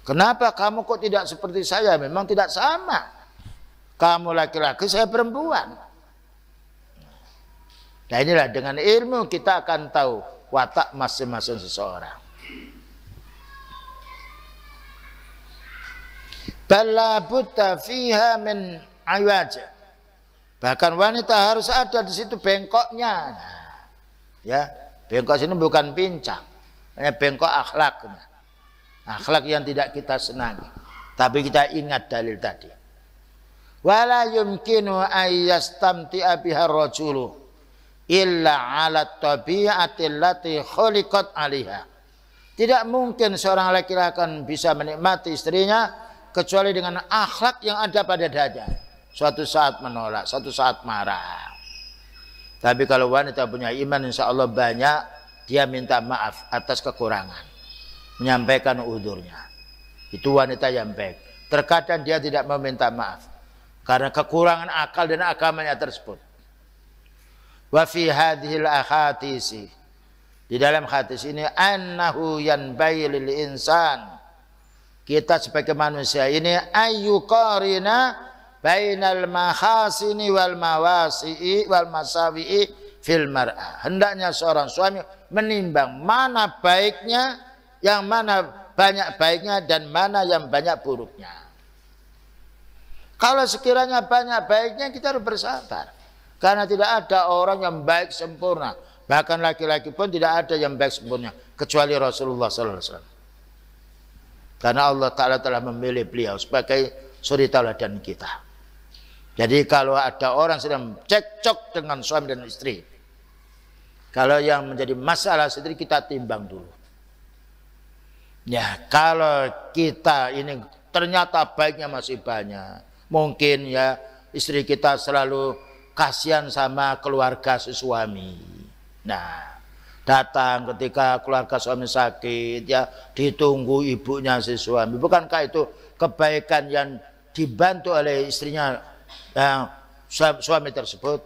Kenapa kamu kok tidak seperti saya? Memang tidak sama. Kamu laki-laki, saya perempuan. Nah inilah dengan ilmu kita akan tahu watak masing-masing seseorang. Balla buta fiha min aywaja. Bahkan wanita harus ada di situ bengkoknya. Nah, ya, bengkok sini bukan pincang, hanya bengkok akhlaknya. Akhlak yang tidak kita senangi. Tapi kita ingat dalil tadi. Wala yumkinu ayyastamti'a biha rajulu illa 'ala tabi'ati allati khuliqat 'alaiha. Tidak mungkin seorang laki-laki akan bisa menikmati istrinya kecuali dengan akhlak yang ada pada dada. Suatu saat menolak, suatu saat marah. Tapi kalau wanita punya iman, insya Allah banyak dia minta maaf atas kekurangan, menyampaikan udurnya. Itu wanita yang baik. Terkadang dia tidak meminta maaf karena kekurangan akal dan agamanya tersebut. Wa fi hadhil ahadisi, di dalam hadis ini, annahu yanbaghi lil insan, kita sebagai manusia ini, ayyuqarina bainal mahasini wal mawasi'i wal masawi'i fil mar'ah. Hendaknya seorang suami menimbang mana baiknya, yang mana banyak baiknya dan mana yang banyak buruknya. Kalau sekiranya banyak baiknya, kita harus bersabar. Karena tidak ada orang yang baik sempurna. Bahkan laki-laki pun tidak ada yang baik sempurna kecuali Rasulullah SAW. Karena Allah Ta'ala telah memilih beliau sebagai suri tauladan kita. Jadi kalau ada orang sedang cekcok dengan suami dan istri, kalau yang menjadi masalah istri, kita timbang dulu. Ya, kalau kita ini ternyata baiknya masih banyak, mungkin ya istri kita selalu kasihan sama keluarga si suami. Nah, datang ketika keluarga suami sakit, ya ditunggu ibunya si suami. Bukankah itu kebaikan yang dibantu oleh istrinya, suami tersebut?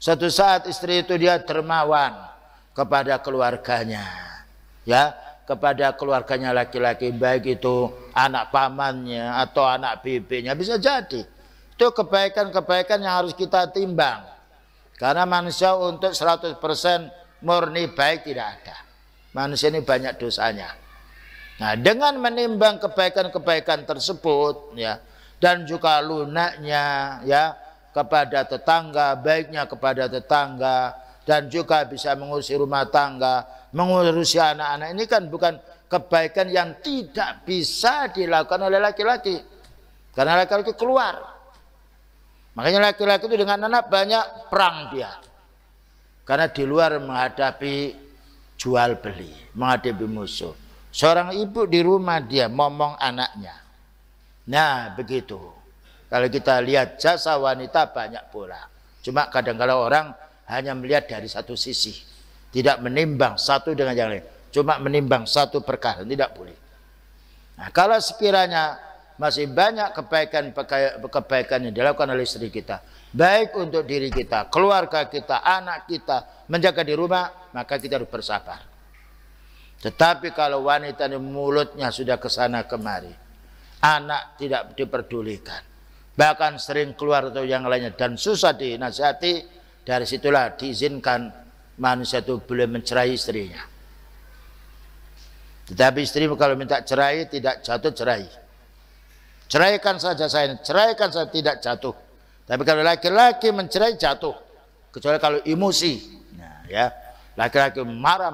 Suatu saat istri itu dia dermawan kepada keluarganya, ya, kepada keluarganya laki-laki, baik itu anak pamannya atau anak bibinya, bisa jadi. Itu kebaikan-kebaikan yang harus kita timbang. Karena manusia untuk 100% murni baik tidak ada. Manusia ini banyak dosanya. Nah, dengan menimbang kebaikan-kebaikan tersebut, ya, dan juga lunaknya, ya, kepada tetangga, baiknya kepada tetangga, dan juga bisa mengurusi rumah tangga, mengurusi anak-anak, ini kan bukan kebaikan yang tidak bisa dilakukan oleh laki-laki. Karena laki-laki keluar. Makanya laki-laki itu dengan anak banyak perang dia. Karena di luar menghadapi jual beli, menghadapi musuh. Seorang ibu di rumah dia momong anaknya. Nah, begitu. Kalau kita lihat jasa wanita banyak pula. Cuma kadang-kadang orang hanya melihat dari satu sisi, tidak menimbang satu dengan yang lain, cuma menimbang satu perkara, tidak boleh. Nah, kalau sekiranya masih banyak kebaikan yang dilakukan oleh istri kita, baik untuk diri kita, keluarga kita, anak kita, menjaga di rumah, maka kita harus bersabar. Tetapi kalau wanita ini mulutnya sudah kesana kemari, anak tidak diperdulikan, bahkan sering keluar atau yang lainnya dan susah dinasihati, dari situlah diizinkan manusia itu boleh mencerai istrinya. Tetapi istri kalau minta cerai tidak jatuh cerai. Ceraikan saja saya, ceraikan saya, tidak jatuh. Tapi kalau laki-laki mencerai jatuh, kecuali kalau emosi. Nah, ya, laki-laki marah,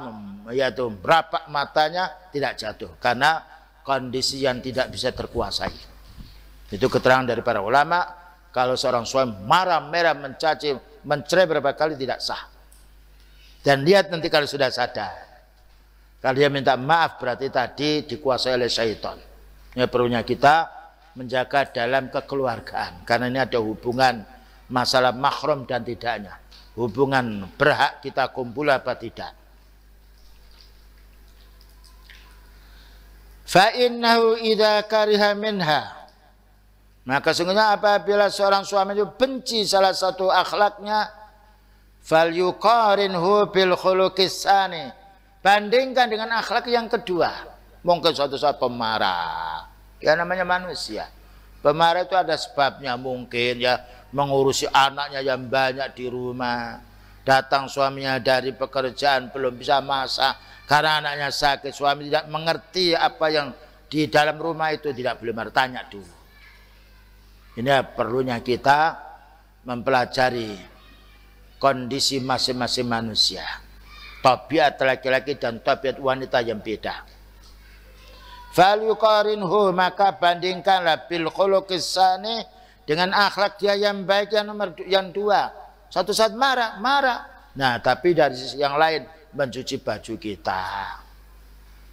yaitu merapak matanya, tidak jatuh karena kondisi yang tidak bisa terkuasai. Itu keterangan dari para ulama. Kalau seorang suami marah, merah, mencaci, mencerai berapa kali tidak sah. Dan lihat nanti kalau sudah sadar, kalau dia minta maaf berarti tadi dikuasai oleh syaitan. Ini perlunya kita menjaga dalam kekeluargaan, karena ini ada hubungan masalah mahram dan tidaknya, hubungan berhak kita kumpul apa tidak. Fa innahu idza kariha minha, maka sungguhnya apabila seorang suami itu benci salah satu akhlaknya, fal yuqarinhu bil khuluqis tsani, bandingkan dengan akhlak yang kedua. Mungkin suatu saat pemarah, Ya namanya manusia. Pemarah itu ada sebabnya, mungkin ya mengurusi anaknya yang banyak di rumah. Datang suaminya dari pekerjaan belum bisa masak karena anaknya sakit, suami tidak mengerti apa yang di dalam rumah itu, tidak boleh bertanya dulu. Ini perlunya kita mempelajari kondisi masing-masing manusia, tabiat laki-laki dan tabiat wanita yang beda. Falyuqarinhu, maka bandingkanlah bil khuluqis sani, dengan akhlak dia yang baik yang dua. Satu saat marah. Nah, tapi dari sisi yang lain mencuci baju kita,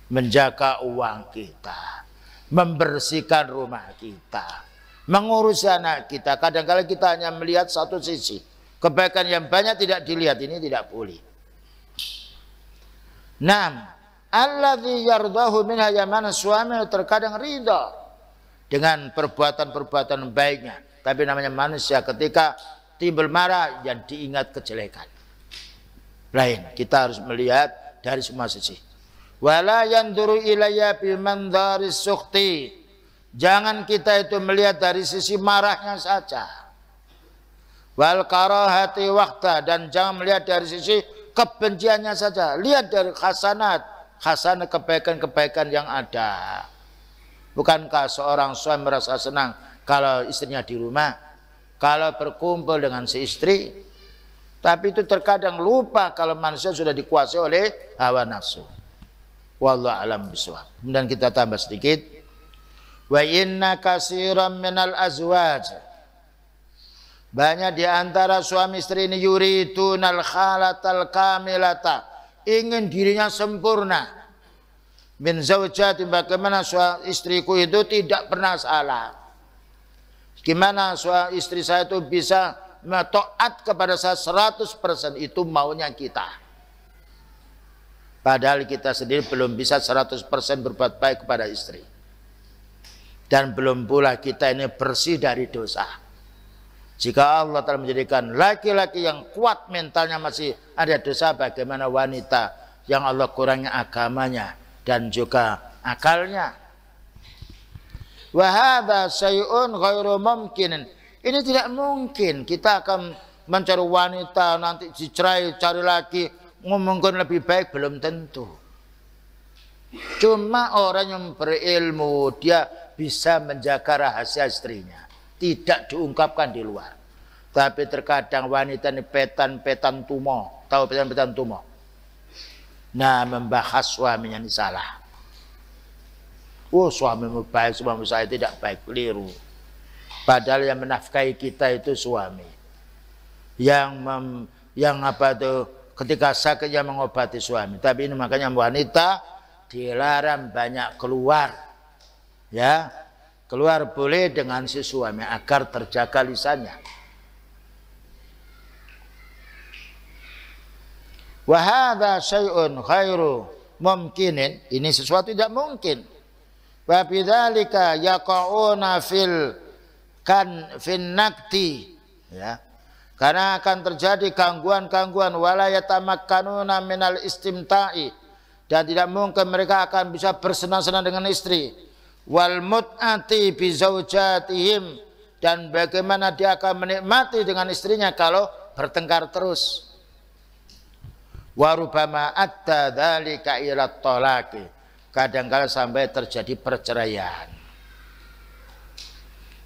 menjaga uang kita, membersihkan rumah kita, mengurus anak kita. Kadang-kadang kita hanya melihat satu sisi, kebaikan yang banyak tidak dilihat, ini tidak boleh. Nah, alladzi yardahu minha, yang mana suami terkadang ridha dengan perbuatan-perbuatan baiknya, tapi namanya manusia ketika timbul marah yang diingat kejelekan. Lain, kita harus melihat dari semua sisi. Wala yanduru ilayya bi mandharis sukhti, jangan kita itu melihat dari sisi marahnya saja. Wal karahati waqta, dan jangan melihat dari sisi kebenciannya saja. Lihat dari hasanat kebaikan-kebaikan yang ada. Bukankah seorang suami merasa senang kalau istrinya di rumah, kalau berkumpul dengan si istri? Tapi itu terkadang lupa kalau manusia sudah dikuasai oleh hawa nafsu. Wallahu a'lam bishawab. Kemudian kita tambah sedikit. Wa inna katsiran minal azwaj, banyak di antara suami istri ini yuridunal khalatal kamilata, ingin dirinya sempurna. Min zaujati, bagaimana istriku itu tidak pernah salah. Gimana istri saya itu bisa taat kepada saya 100%, itu maunya kita. Padahal kita sendiri belum bisa 100% berbuat baik kepada istri. Dan belum pula kita ini bersih dari dosa. Jika Allah telah menjadikan laki-laki yang kuat mentalnya masih ada dosa, bagaimana wanita yang Allah kurangi agamanya dan juga akalnya. Wa hadza syai'un ghairu mumkin. Ini tidak mungkin kita akan mencari wanita nanti dicerai, cari lagi, ngomongkan lebih baik, belum tentu. Cuma orang yang berilmu dia bisa menjaga rahasia istrinya, tidak diungkapkan di luar. Tapi terkadang wanita ini petan-petan tumo, tahu petan-petan tumo? Nah, membahas suaminya ini salah. Oh, suamimu baik, suami saya tidak baik, keliru. Padahal yang menafkahi kita itu suami. Yang apa itu ketika sakit yang mengobati suami. Tapi ini makanya wanita dilarang banyak keluar. Ya, keluar boleh dengan si suami agar terjaga lisannya. Wa hadza syai'un khairu mumkinin, ini sesuatu tidak mungkin. Wa bidzalika yaqauna fil nakti, ya. Karena akan terjadi gangguan-gangguan, wala yatamakkanuna minal istimta'i, dan tidak mungkin mereka akan bisa bersenang-senang dengan istri. Wal mut'ati bi zaujatihim, dan bagaimana dia akan menikmati dengan istrinya kalau bertengkar terus. Wa rubbama atta dzalika ila talaqi, kadang-kadang sampai terjadi perceraian.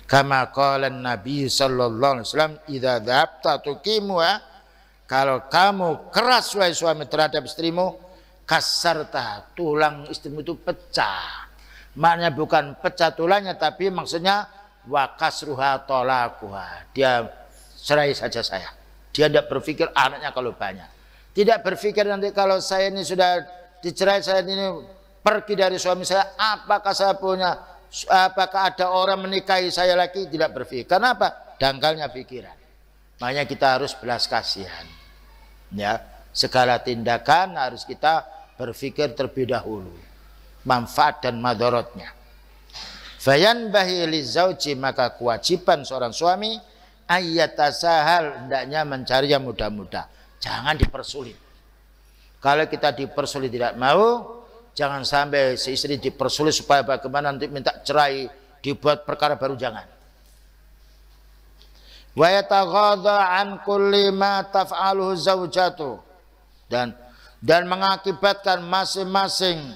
Kama qala Nabi sallallahu alaihi wasallam, idza dhabta tuqimuha, kalau kamu keras wahai suami terhadap istrimu, kasarta, tulang istrimu itu pecah. Maknanya bukan pecah tulangnya, tapi maksudnya wa kasruha talaquha, dia cerai saja saya. Dia tidak berpikir anaknya kalau banyak, tidak berpikir nanti kalau saya ini sudah dicerai, saya ini pergi dari suami saya, apakah saya punya, apakah ada orang menikahi saya lagi, tidak berpikir. Kenapa? Dangkalnya pikiran. Makanya kita harus belas kasihan. Ya, segala tindakan harus kita berpikir terlebih dahulu, manfaat dan madorotnya. Fayanbahi lizauji, maka kewajiban seorang suami ayyatasahal, hendaknya mencari yang mudah-mudah, jangan dipersulit. Kalau kita dipersulit tidak mau, Jangan sampai si istri dipersulit supaya bagaimana nanti minta cerai, dibuat perkara baru, jangan. Wa yataghadha an kulli ma taf'aluhu zaujatu, dan mengakibatkan masing-masing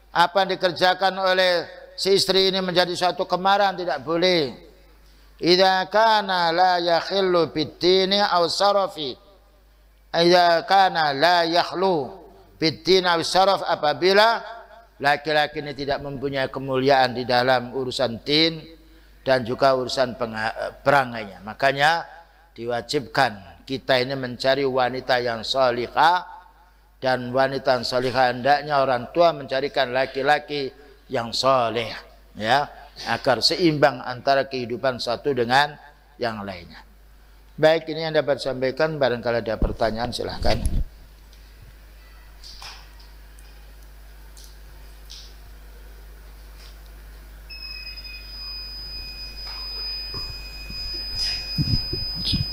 apa yang dikerjakan oleh si istri ini menjadi suatu kemarahan, tidak boleh. Idza kana la yakhillu bid-dini aw sarafi, idza kana la yakhlu bid-dini aw saraf, apabila laki-laki ini tidak mempunyai kemuliaan di dalam urusan din dan juga urusan perangainya. Makanya diwajibkan kita ini mencari wanita yang salihah, dan wanita yang salihah hendaknya orang tua mencarikan laki-laki yang saleh, ya, agar seimbang antara kehidupan satu dengan yang lainnya. Baik, ini yang dapat sampaikan. Barangkali ada pertanyaan, silahkan.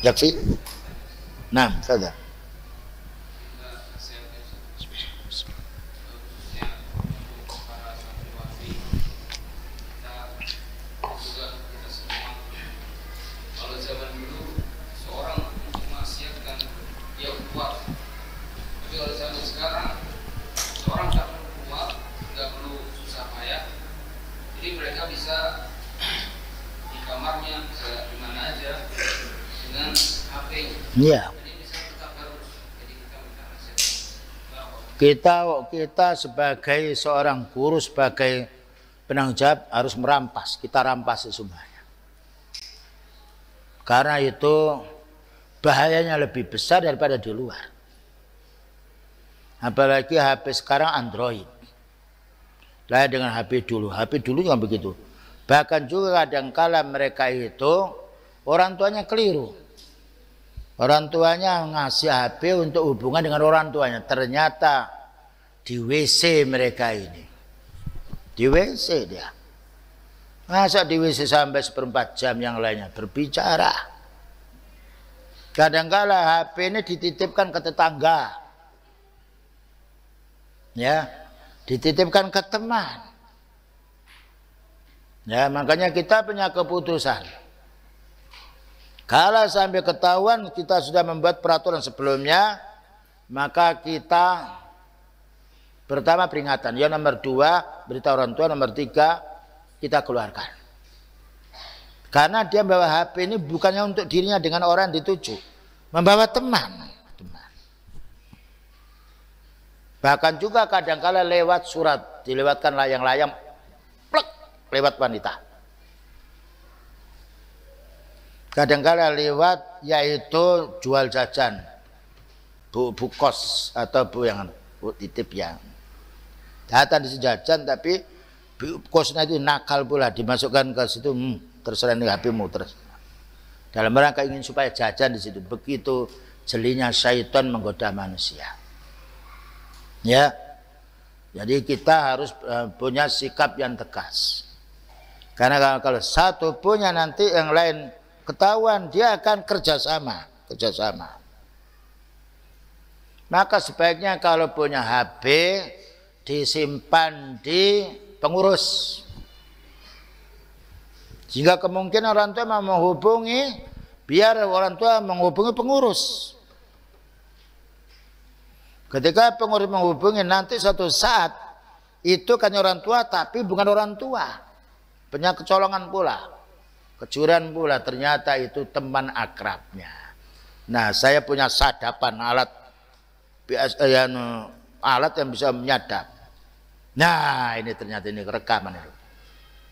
Yakfi? Nah, saja. Ya. Kita sebagai seorang guru, sebagai penanggung jawab harus merampas. Kita rampas semuanya. Karena itu bahayanya lebih besar daripada di luar. Apalagi HP sekarang Android. Lain dengan HP dulu. HP dulu juga begitu. Bahkan juga kadangkala mereka itu orang tuanya keliru. Orang tuanya ngasih HP untuk hubungan dengan orang tuanya. Ternyata di WC mereka ini. Di WC dia. Masa di WC sampai 1/4 jam yang lainnya berbicara. Kadangkala HP ini dititipkan ke tetangga. Ya, dititipkan ke teman. Ya, makanya kita punya keputusan. Kalau sampai ketahuan kita sudah membuat peraturan sebelumnya, maka kita pertama peringatan, yang nomor 2 beritahu orang tua, nomor 3 kita keluarkan. Karena dia membawa HP ini bukannya untuk dirinya dengan orang yang dituju, membawa teman. Bahkan juga kadang-kala lewat surat, dilewatkan layang-layang, plek, lewat wanita. Kadang-kala lewat yaitu jual jajan, bu kos atau bu yang titip yang datang di jajan, tapi bu kosnya itu nakal pula, dimasukkan ke situ, terserah ini HP-mu terus. Dalam rangka ingin supaya jajan di situ. Begitu jelinya syaitan menggoda manusia. Ya, jadi kita harus punya sikap yang tegas. Karena kalau satu punya nanti yang lain ketahuan, dia akan kerjasama. Maka sebaiknya kalau punya HP disimpan di pengurus, sehingga kemungkinan orang tua mau menghubungi, biar orang tua menghubungi pengurus. Ketika pengurus menghubungi, nanti suatu saat itu kan orang tua, tapi bukan orang tua, punya kecolongan pula. Kecurangan pula, ternyata itu teman akrabnya. Nah, saya punya sadapan, alat yang bisa menyadap. Nah, ini ternyata ini rekaman.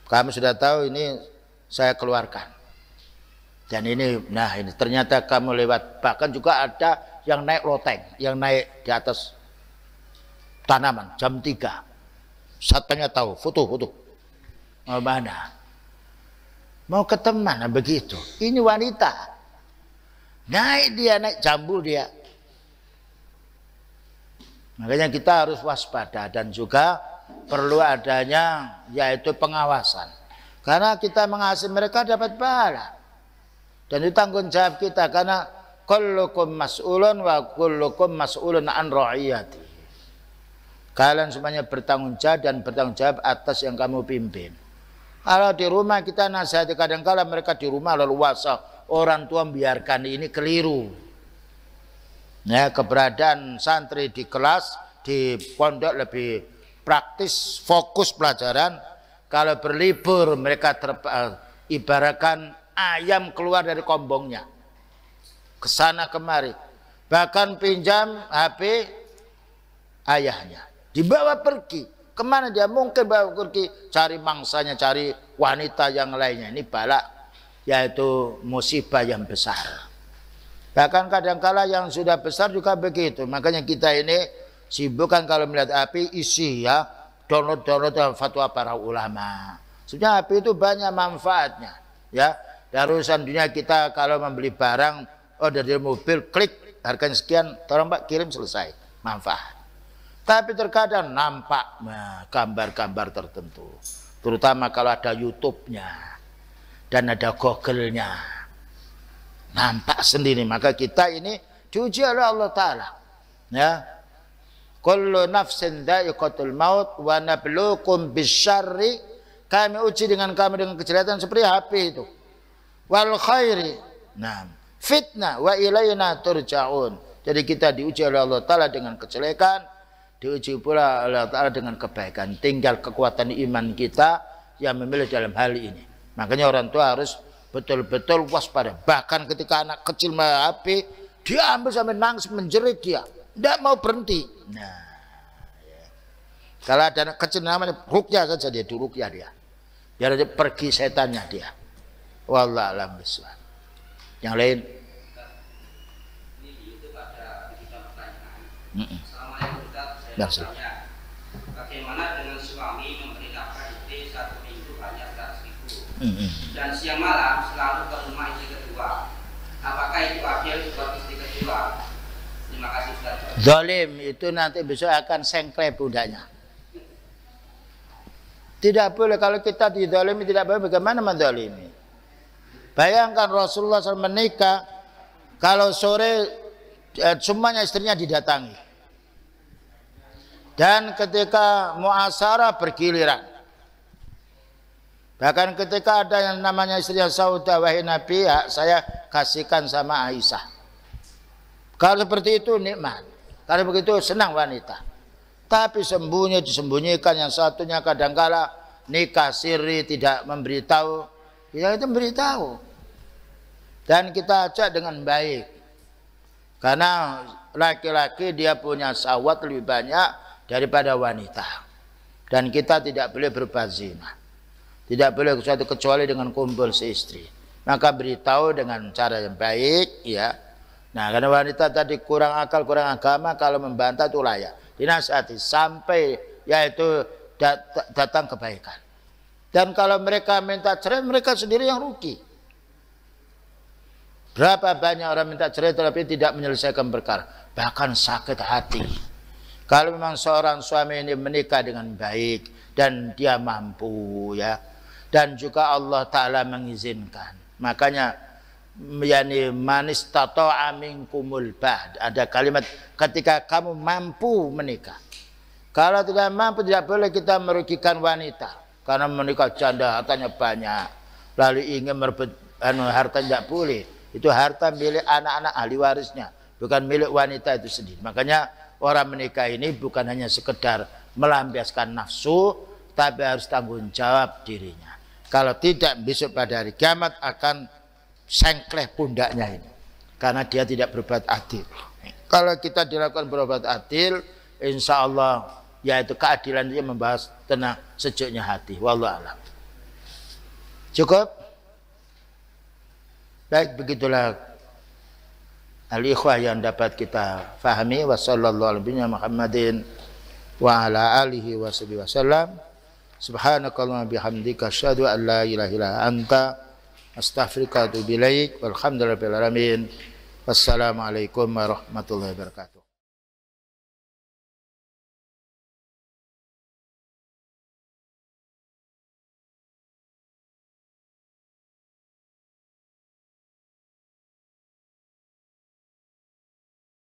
Kamu sudah tahu, ini saya keluarkan. Dan ini, nah ini ternyata kamu lewat. Bahkan juga ada yang naik loteng, yang naik di atas tanaman jam 3. Satpamnya tahu, foto. Mau mana? Mau ke teman, nah begitu. Ini wanita. Naik jambu dia. Makanya kita harus waspada dan juga perlu adanya yaitu pengawasan. Karena kita mengasihi mereka dapat pahala. Dan itu tanggung jawab kita, karena kullukum mas'ulun wa kullukum mas'ulun an ra'iyati. Kalian semuanya bertanggung jawab dan bertanggung jawab atas yang kamu pimpin. Kalau di rumah kita nasihati, kadang-kala mereka di rumah leluasa, orang tua membiarkan, ini keliru. Ya, keberadaan santri di kelas, di pondok lebih praktis, fokus pelajaran. Kalau berlibur mereka ibaratkan ayam keluar dari kombongnya, kesana kemari, bahkan pinjam HP ayahnya, dibawa pergi. Kemana dia? Mungkin bawa pergi cari mangsanya, cari wanita yang lainnya. Ini balak, yaitu musibah yang besar. Bahkan kadangkala yang sudah besar juga begitu. Makanya kita ini sibukkan kalau melihat api, isi ya, download fatwa para ulama. Sebenarnya api itu banyak manfaatnya. Ya, dari urusan dunia kita kalau membeli barang, dari mobil, klik harganya sekian, tolong Pak kirim, selesai, manfaat. Tapi terkadang nampak gambar-gambar tertentu, terutama kalau ada YouTube-nya dan ada Google-nya, nampak sendiri. Maka kita ini diuji oleh Allah Ta'ala. Ya, kullu nafsin dha'iqatul maut wa nabluukum bisyarri, kami uji dengan kejelekan seperti HP itu, wal khairi fitnah wa ilaina turja'un. Jadi kita diuji oleh Allah Ta'ala dengan kejelekan, diuji pula oleh Allah Ta'ala dengan kebaikan. Tinggal kekuatan iman kita yang memilih dalam hal ini. Makanya orang tua harus betul-betul waspada. Bahkan ketika anak kecil main HP, dia ambil sampai nangis menjerit, dia tidak mau berhenti. Nah, ya. Kalau ada anak kecil namanya ruqyah saja, dia diruqyah dia, biar dia pergi setannya dia. Wallahu a'lam bishawab. Yang lain? Bagaimana dengan suami memberi nafkah istri 1 minggu hanya 100.000 dan siang malam selalu ke rumah istri kedua? Apakah itu adil buat istri kedua? Terima kasih Ustaz. Zalim itu nanti besok akan sengklep pundaknya. Tidak boleh, kalau kita dizalimi tidak boleh. Bagaimana menzalimi? Bayangkan Rasulullah SAW menikah, kalau sore semuanya istrinya didatangi. Dan ketika muasyarah bergiliran. Bahkan ketika ada yang namanya istrinya Saudah, wahai Nabi, saya kasihkan sama Aisyah. Kalau seperti itu nikmat. Kalau begitu senang wanita. Tapi disembunyikan, yang satunya kadangkala nikah siri, tidak memberitahu. Kita itu memberitahu. Dan kita ajak dengan baik. Karena laki-laki dia punya syahwat lebih banyak daripada wanita. Dan kita tidak boleh berbuat zina, tidak boleh sesuatu kecuali dengan kumpul seistri. Maka beritahu dengan cara yang baik, ya. Nah, karena wanita tadi kurang akal, kurang agama, kalau membantah itu layak dinasihati sampai yaitu datang kebaikan. Dan kalau mereka minta cerai, mereka sendiri yang rugi. Berapa banyak orang minta cerai tetapi tidak menyelesaikan perkara, bahkan sakit hati. Kalau memang seorang suami ini menikah dengan baik dan dia mampu, ya, dan juga Allah Ta'ala mengizinkan, makanya yani manis tato'a minkumul ba'd, ada kalimat ketika kamu mampu menikah. Kalau tidak mampu, tidak boleh kita merugikan wanita karena menikah janda, hartanya banyak, lalu ingin merebut harta, tidak boleh. Itu harta milik anak-anak ahli warisnya, bukan milik wanita itu sendiri. Makanya orang menikah ini bukan hanya sekedar melampiaskan nafsu, tapi harus tanggung jawab dirinya. Kalau tidak, besok pada hari kiamat akan sengkleh pundaknya ini, karena dia tidak berbuat adil. Kalau kita dilakukan berbuat adil, insya Allah yaitu keadilan itu membahas tenang sejuknya hati. Wallahu a'lam. Cukup? Baik, begitulah al-ikhwah yang dapat kita fahami. Wa sallallahu alaihi Muhammadin wa ala alihi wa sahbihi wasallam. Subhanakallahumma bihamdika asyhadu an la ilaha illa anta astaghfiruka wa atubu ilaik. Walhamdulillahirabbil alamin. Wassalamualaikum warahmatullahi wabarakatuh.